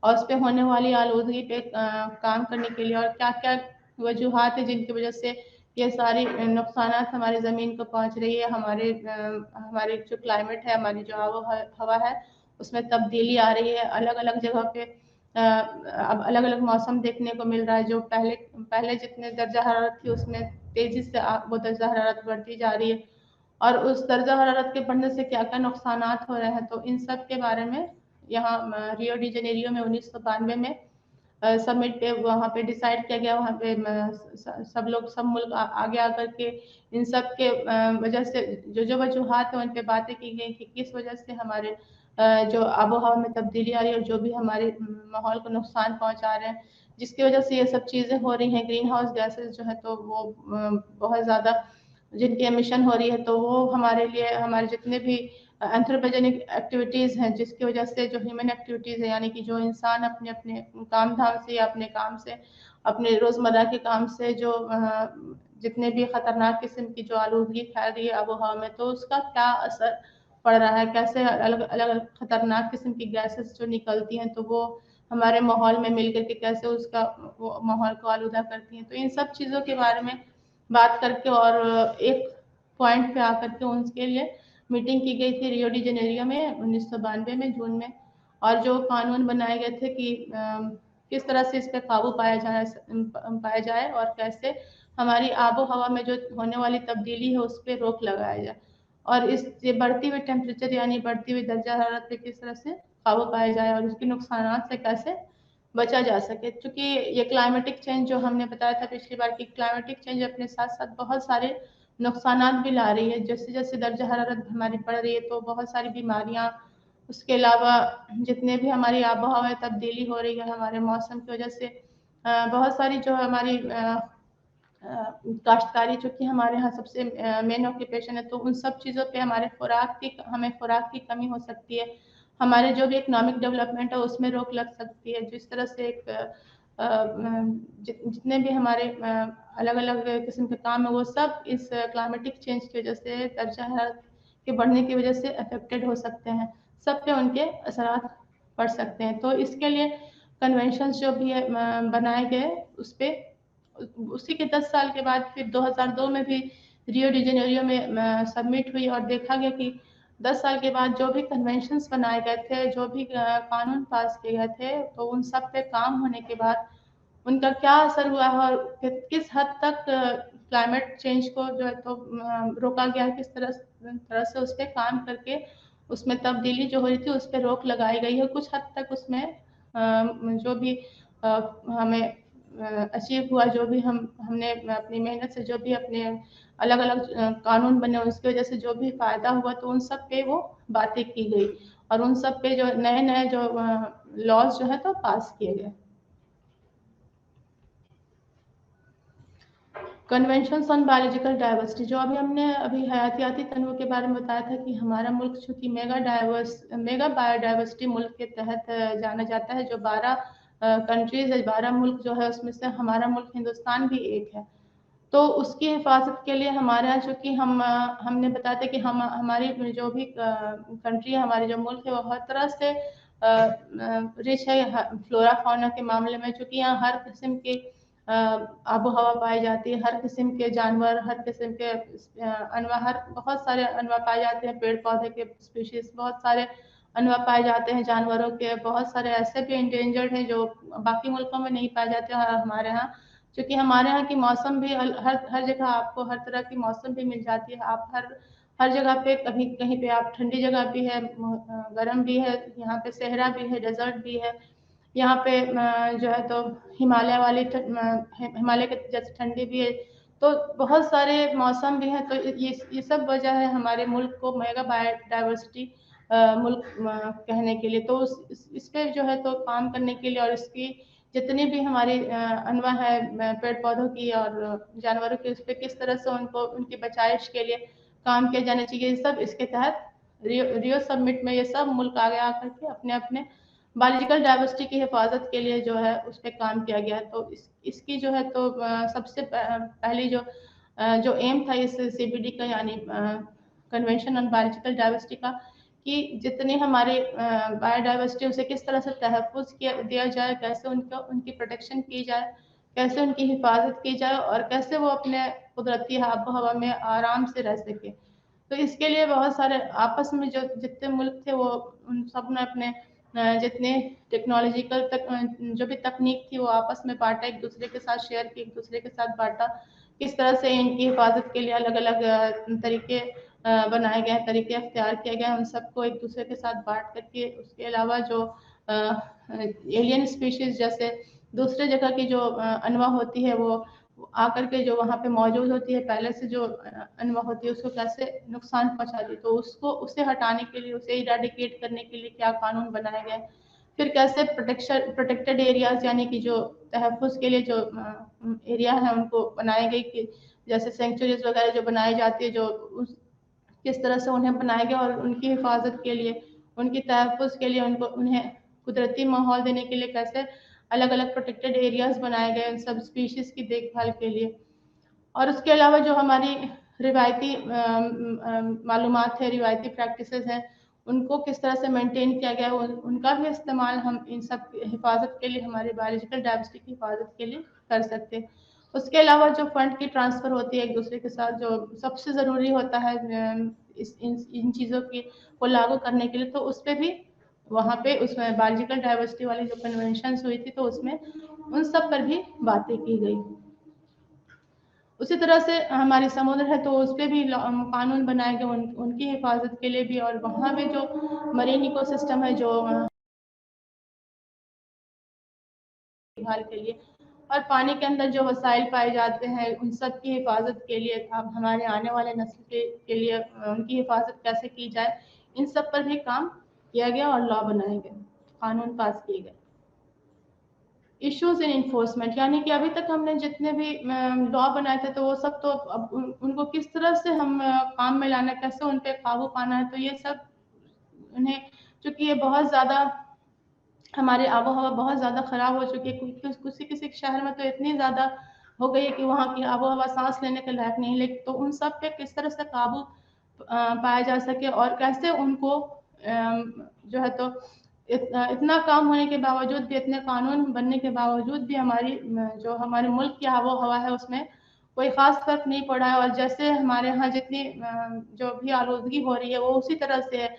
और उस पे होने वाली आलूदगी पे काम करने के लिए और क्या क्या वजूहात है जिनकी वजह से ये सारी नुकसानात हमारी ज़मीन को पहुंच रही है, हमारे जो क्लाइमेट है, हमारी जो हवा है उसमें तब्दीली आ रही है। अलग अलग जगह पे अब अलग अलग मौसम देखने को मिल रहा है। जो पहले पहले जितने दर्जा हरारत थी उसमें तेज़ी से वो दर्जा हरारत बढ़ती जा रही है और उस दर्जा हरारत के बढ़ने से क्या क्या नुकसानात हो रहे हैं। तो इन सब के बारे में यहाँ रियो डी जेनेरियो में 1992 में समिट पे वहाँ पे डिसाइड किया गया। वहाँ पे सब लोग, सब मुल्क आगे आकर के इन सब के वजह से जो जो वजूहात है उन पे बातें की गई कि किस वजह से हमारे जो आबो हवा में तब्दीली आ रही है और जो भी हमारे माहौल को नुकसान पहुँचा रहे हैं, जिसकी वजह से ये सब चीज़ें हो रही हैं। ग्रीन हाउस गैसेज जो है तो वो बहुत ज़्यादा जिनकी एमिशन हो रही है तो वो हमारे लिए, हमारे जितने भी एंथ्रोपोजेनिक एक्टिविटीज़ हैं जिसकी वजह से जो ह्यूमन एक्टिविटीज़ है यानी कि जो इंसान अपने अपने काम धाम से या अपने काम से, अपने रोज़मर्रा के काम से जो जितने भी ख़तरनाक किस्म की जो आलूदगी फैल रही है आबो हवा में, तो उसका क्या असर पड़ रहा है, कैसे अलग अलग ख़तरनाक किस्म की गैसेस जो निकलती हैं तो वो हमारे माहौल में मिल करके कैसे उसका वो माहौल को आलूदा करती हैं। तो इन सब चीज़ों के बारे में बात करके और एक पॉइंट पे आकर के उनके लिए मीटिंग की गई थी रियो डी जेनेरियो में 1992 में जून में। और जो कानून बनाए गए थे कि किस तरह से इस पर काबू पाया जाए और कैसे हमारी आबो हवा में जो होने वाली तब्दीली है उस पर रोक लगाया जाए और इस ये बढ़ती हुई टेम्परेचर यानी बढ़ती हुई दर्जा हरारत पे किस तरह से काबू पाया जाए और उसके नुकसानात से कैसे बचा जा सके। क्योंकि ये क्लाइमेटिक चेंज जो हमने बताया था पिछली बार की, क्लाइमेटिक चेंज अपने साथ साथ बहुत सारे नुकसानात भी ला रही है। जैसे जैसे दर्जा हरारत हमारी बढ़ रही है तो बहुत सारी बीमारियां, उसके अलावा जितने भी हमारी आबो हवा में तब्दीली हो रही है हमारे मौसम की वजह से बहुत सारी जो हमारी काश्तकारी चूँकि हमारे यहाँ सबसे मेन ऑक्यूपेशन है, तो उन सब चीज़ों पे हमें ख़ुराक की कमी हो सकती है। हमारे जो भी इकोनॉमिक डेवलपमेंट है उसमें रोक लग सकती है। जिस तरह से जितने भी हमारे अलग-अलग किस्म के काम हैं वो सब इस क्लाइमेटिक चेंज की वजह से, दर्जा हरारत के बढ़ने की वजह से अफेक्टेड हो सकते हैं। सब पे उनके असरात पड़ सकते हैं। तो इसके लिए कन्वेंशंस जो भी है बनाए गए उस पे उसी के 10 साल के बाद फिर 2002 में भी रियो डी जेनेरियो में सबमिट हुई और देखा गया कि 10 साल के बाद जो भी कन्वेंशंस बनाए गए थे, जो भी कानून पास किए गए थे, तो उन सब पे काम होने के बाद उनका क्या असर हुआ है और किस हद तक क्लाइमेट चेंज को जो है तो रोका गया, किस तरह से उस पर काम करके उसमें तब्दीली जो हो रही थी उस पर रोक लगाई गई है। कुछ हद तक उसमें जो भी हमें अचीव हुआ, जो भी हमने अपनी मेहनत से जो भी अपने अलग-अलग कानून बने उसकी वजह से जो भी फ़ायदा हुआ, तो उन सब पे वो बातें की गई और उन सब पे जो नए-नए जो लॉज जो है तो पास किए गए। कन्वेंशंस ऑन बायोलॉजिकल डाइवर्सिटी, जो हमने हयातियाती तनों के बारे में बताया था कि हमारा मुल्क चूँकि मेगा बायोडाइवर्सिटी मुल्क के तहत जाना जाता है, जो 12 कंट्रीज़ है, 12 मुल्क जो है उसमें से हमारा मुल्क हिंदुस्तान भी एक है। तो उसकी हिफाजत के लिए हमारे यहाँ चूँकि हमने बताया था कि हमारी जो भी कंट्री है, हमारे जो मुल्क है वो हर तरह से रिच है फ्लोरा फौना के मामले में, चूँकि यहाँ हर किस्म की आबो हवा पाई जाती है, हर किस्म के जानवर, हर किस्म के बहुत सारे अनवा पाए जाते हैं, पेड़ पौधे के स्पीशीज बहुत सारे अनवा पाए जाते हैं, जानवरों के बहुत सारे ऐसे भी इंडेंजर्ड हैं जो बाकी मुल्कों में नहीं पाए जाते और हमारे यहाँ, क्योंकि हमारे यहाँ की मौसम भी हर जगह आपको हर तरह की मौसम भी मिल जाती है। आप हर जगह पे कहीं कहीं पे आप ठंडी जगह भी है, गर्म भी है, यहाँ पे सहरा भी है, डेजर्ट भी है। यहाँ पे जो है तो हिमालय के जैसे ठंडी भी है, तो बहुत सारे मौसम भी हैं। तो ये सब वजह है हमारे मुल्क को मेगा बायोडाइवर्सिटी मुल्क कहने के लिए। तो इस पे जो है तो काम करने के लिए और इसकी जितनी भी हमारी अनवा है पेड़ पौधों की और जानवरों की, उस पर किस तरह से उनकी बचाइश के लिए काम किया जाना चाहिए, सब इसके तहत रियो समिट में ये सब मुल्क आगे आकर के अपने अपने बायोलॉजिकल डाइवर्सिटी की हिफाजत के लिए जो है उस पर काम किया गया है। तो इसकी जो है तो सबसे पहली जो एम था इस CBD का, यानी कन्वेंशन ऑन बायोलॉजिकल डाइवर्सिटी का, कि जितनी हमारी बायोडाइवर्सिटी उसे किस तरह से तहफ़्फ़ुज़ दिया जाए, कैसे उनकी प्रोटेक्शन की जाए, कैसे उनकी हिफाजत की जाए और कैसे वो अपने कुदरती आबो हवा में आराम से रह सके। तो इसके लिए बहुत सारे आपस में जो जितने मुल्क थे वो उन सब ने अपने जितने टेक्नोलॉजिकल जो भी तकनीक थी वो आपस में बांटा, एक दूसरे के साथ शेयर की, एक दूसरे के साथ बांटा, किस तरह से इनकी हिफाजत के लिए अलग अलग तरीके बनाए गए, तरीके अख्तियार किए गए, उन सबको एक दूसरे के साथ बांट करके। उसके अलावा जो एलियन स्पीशीज जैसे दूसरे जगह की जो अनवा होती है वो आकर के जो वहाँ पे मौजूद होती है, पहले से जो अनवा होती है उसको कैसे नुकसान पहुँचाती है, तो उसे हटाने के लिए, उसे इरेडिकेट करने के लिए क्या कानून बनाए गए, फिर कैसे प्रोटेक्टेड एरियाज यानी कि जो तहफ़्फ़ुज़ के लिए जो एरिया है उनको बनाए गए, कि जैसे सेंचुरीज वगैरह जो बनाई जाती है, जो किस तरह से उन्हें बनाया गया और उनकी हिफाजत के लिए, उनकी तहफ़्फ़ुज़ के लिए, उन्हें कुदरती माहौल देने के लिए कैसे अलग अलग प्रोटेक्टेड एरियाज बनाए गए उन सब स्पीशीज़ की देखभाल के लिए। और उसके अलावा जो हमारी रिवायती मालूमात है, रिवायती प्रैक्टिसेस हैं, उनको किस तरह से मेंटेन किया गया है, उनका भी इस्तेमाल हम इन सब हिफाजत के लिए, हमारी बायोलॉजिकल डाइवर्सिटी की हिफाजत के लिए कर सकते हैं। उसके अलावा जो फंड की ट्रांसफ़र होती है एक दूसरे के साथ, जो सबसे ज़रूरी होता है इन चीज़ों की को लागू करने के लिए, तो उस पर भी वहाँ पे उसमें बायोलॉजिकल डाइवर्सिटी वाली जो कन्वेंशंस हुई थी, तो उसमें उन सब पर भी बातें की गई। उसी तरह से हमारी समुद्र है तो उस पर भी कानून बनाए गए उनकी हिफाजत के लिए भी, और वहाँ भी जो मरीन इकोसिस्टम है जो देखभाल के लिए, और पानी के अंदर जो वसाइल पाए जाते हैं उन सब की हिफाजत के लिए, अब हमारे आने वाले नस्ल के लिए उनकी हिफाजत कैसे की जाए, इन सब पर भी काम किया गया और लॉ बनाए गए, कानून पास किए गए। इश्यूज इन इन्फोर्समेंट, यानी कि अभी तक हमने जितने भी लॉ बनाए थे तो वो सब तो अब उनको किस तरह से हम काम में लाना, कैसे उन पे काबू पाना है, तो ये सब उन्हें, चूँकि ये बहुत ज़्यादा हमारी आबो-हवा बहुत ज़्यादा ख़राब हो चुकी है, किसी शहर में तो इतनी ज़्यादा हो गई है कि वहाँ की आबो-हवा सांस लेने के लायक नहीं, लेकिन तो उन सब पे किस तरह से काबू पाया जा सके और कैसे उनको जो है तो इतना काम होने के बावजूद भी, इतने कानून बनने के बावजूद भी हमारी जो हमारे मुल्क की आबो-हवा है उसमें कोई ख़ास फ़र्क नहीं पड़ा है, और जैसे हमारे यहाँ जितनी जो भी आलूदगी हो रही है वो उसी तरह से है।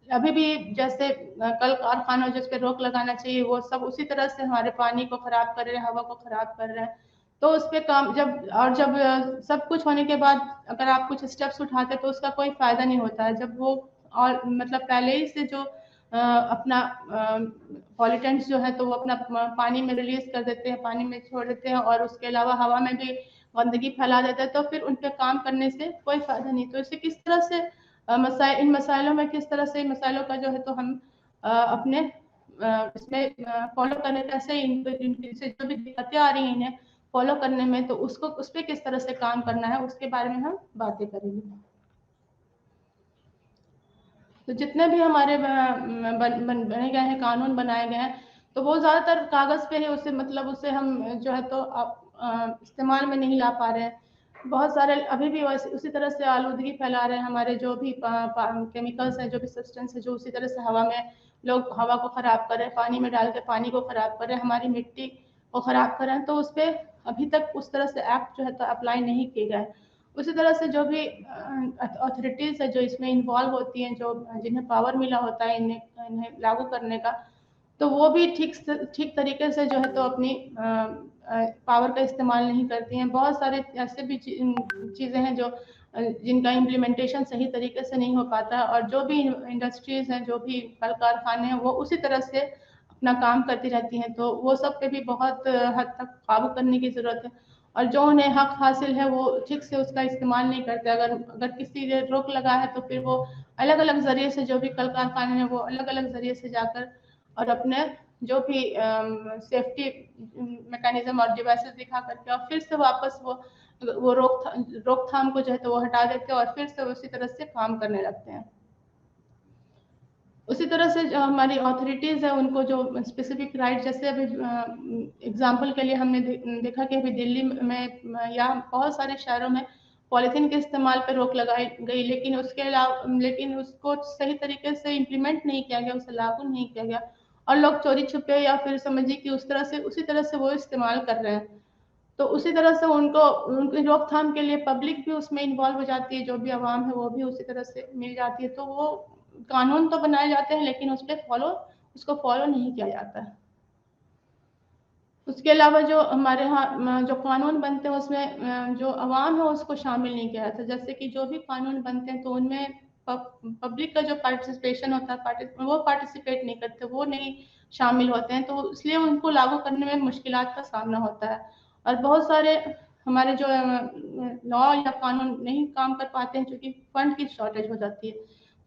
अभी भी जैसे कल कारखानों जिस पे रोक लगाना चाहिए वो सब उसी तरह से हमारे पानी को ख़राब कर रहे हैं, हवा को ख़राब कर रहे हैं। तो उस पे काम जब सब कुछ होने के बाद अगर आप कुछ स्टेप्स उठाते तो उसका कोई फ़ायदा नहीं होता है। जब वो और मतलब पहले ही से जो अपना पॉल्यूटेंट्स जो है तो वो अपना पानी में रिलीज़ कर देते हैं, पानी में छोड़ देते हैं और उसके अलावा हवा में भी गंदगी फैला देते हैं, तो फिर उन पे काम करने से कोई फ़ायदा नहीं। तो इसे किस तरह से इन मसाइलों में किस तरह से मसाइलों का जो है तो हम अपने इसमें फॉलो करने, कैसे इनसे जो भी दिक्कतें आ रही हैं इन्हें फॉलो करने में, तो उसको उस पे किस तरह से काम करना है उसके बारे में हम बातें करेंगे। तो जितने भी हमारे बने गए हैं, कानून बनाए गए हैं, तो वो ज़्यादातर कागज़ पे ही उसे मतलब उसे हम जो है तो इस्तेमाल में नहीं ला पा रहे हैं। बहुत सारे अभी भी उसी तरह से आलूदगी फैला रहे हैं, हमारे जो भी केमिकल्स हैं, जो भी सब्सटेंस है, जो उसी तरह से हवा में लोग हवा को ख़राब कर रहे हैं, पानी में डाल के पानी को ख़राब कर रहे हैं, हमारी मिट्टी को ख़राब कर रहे हैं, तो उस पे अभी तक उस तरह से एक्ट जो है तो अप्लाई नहीं किए गए। उसी तरह से जो भी अथॉरिटीज़ है जो इसमें इन्वॉल्व होती हैं, जो जिन्हें पावर मिला होता है इन्हें लागू करने का, तो वो भी ठीक तरीके से जो है तो अपनी पावर का इस्तेमाल नहीं करती हैं। बहुत सारे ऐसे भी चीज़ें हैं जो जिनका इम्प्लीमेंटेशन सही तरीके से नहीं हो पाता, और जो भी इंडस्ट्रीज़ हैं, जो भी कल कारखाने हैं, वो उसी तरह से अपना काम करती रहती हैं, तो वो सब पे भी बहुत हद तक काबू करने की ज़रूरत है। और जो उन्हें हक हासिल है वो ठीक से उसका इस्तेमाल नहीं करते। अगर किसी ने रोक लगा है तो फिर वो अलग-अलग ज़रिए से, जो भी कल कारखाने हैं वो अलग-अलग ज़रिए से जाकर और अपने जो भी सेफ्टी मैकेनिज़्म और डिवाइसेस दिखा करके और फिर से वापस वो रोकथाम को जो है तो वो हटा देते हैं और फिर से उसी तरह से काम करने लगते हैं। उसी तरह से जो हमारी अथॉरिटीज़ है उनको जो स्पेसिफिक राइट, जैसे अभी एग्जांपल के लिए हमने देखा कि अभी दिल्ली में या बहुत सारे शहरों में पॉलीथीन के इस्तेमाल पर रोक लगाई गई, लेकिन उसको सही तरीके से इम्प्लीमेंट नहीं किया गया, उसे लागू नहीं किया गया, और लोग चोरी छुपे या फिर समझिए कि उसी तरह से वो इस्तेमाल कर रहे हैं। तो उसी तरह से उनकी रोकथाम के लिए पब्लिक भी उसमें इन्वॉल्व हो जाती है, जो भी आवाम है वो भी उसी तरह से मिल जाती है। तो वो कानून तो बनाए जाते हैं लेकिन उसको फॉलो नहीं किया जाता है। उसके अलावा जो हमारे यहाँ जो कानून बनते हैं उसमें जो आवाम है उसको शामिल नहीं किया जाता। जैसे कि जो भी कानून बनते हैं तो उनमें पब्लिक का जो पार्टिसिपेशन होता है, वो पार्टिसिपेट नहीं करते, वो नहीं शामिल होते हैं, तो इसलिए उनको लागू करने में मुश्किलात का सामना होता है। और बहुत सारे हमारे जो लॉ या कानून नहीं काम कर पाते हैं क्योंकि फंड की शॉर्टेज हो जाती है,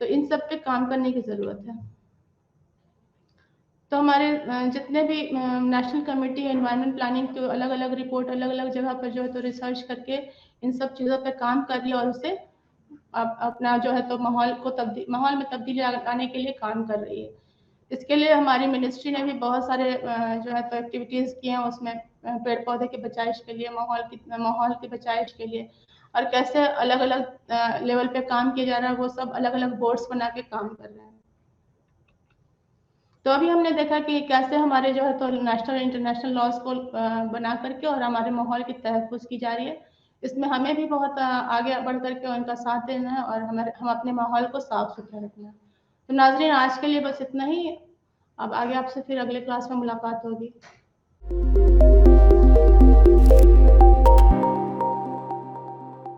तो इन सब पे काम करने की ज़रूरत है। तो हमारे जितने भी नेशनल कमेटी एनवायरनमेंट प्लानिंग की अलग-अलग रिपोर्ट अलग-अलग जगह पर जो है तो रिसर्च करके इन सब चीज़ों पे काम कर रही है और उसे अपना जो है तो माहौल में तब्दीली लाने के लिए काम कर रही है। इसके लिए हमारी मिनिस्ट्री ने भी बहुत सारे जो है तो एक्टिविटीज़ किए हैं उसमें, पेड़-पौधे की बचाइश के लिए, माहौल की बचाइश के लिए, और कैसे अलग-अलग लेवल पे काम किया जा रहा है, वो सब अलग-अलग बोर्ड्स बना के काम कर रहे हैं। तो अभी हमने देखा कि कैसे हमारे जो है तो नेशनल इंटरनेशनल लॉज को बना करके और हमारे माहौल की तहफ़्फ़ुज़ की जा रही है। इसमें हमें भी बहुत आगे बढ़ कर के उनका साथ देना है और हम अपने माहौल को साफ़-सुथरा रखना है। तो नाज़रीन, आज के लिए बस इतना ही। अब आगे आपसे फिर अगले क्लास में मुलाकात होगी।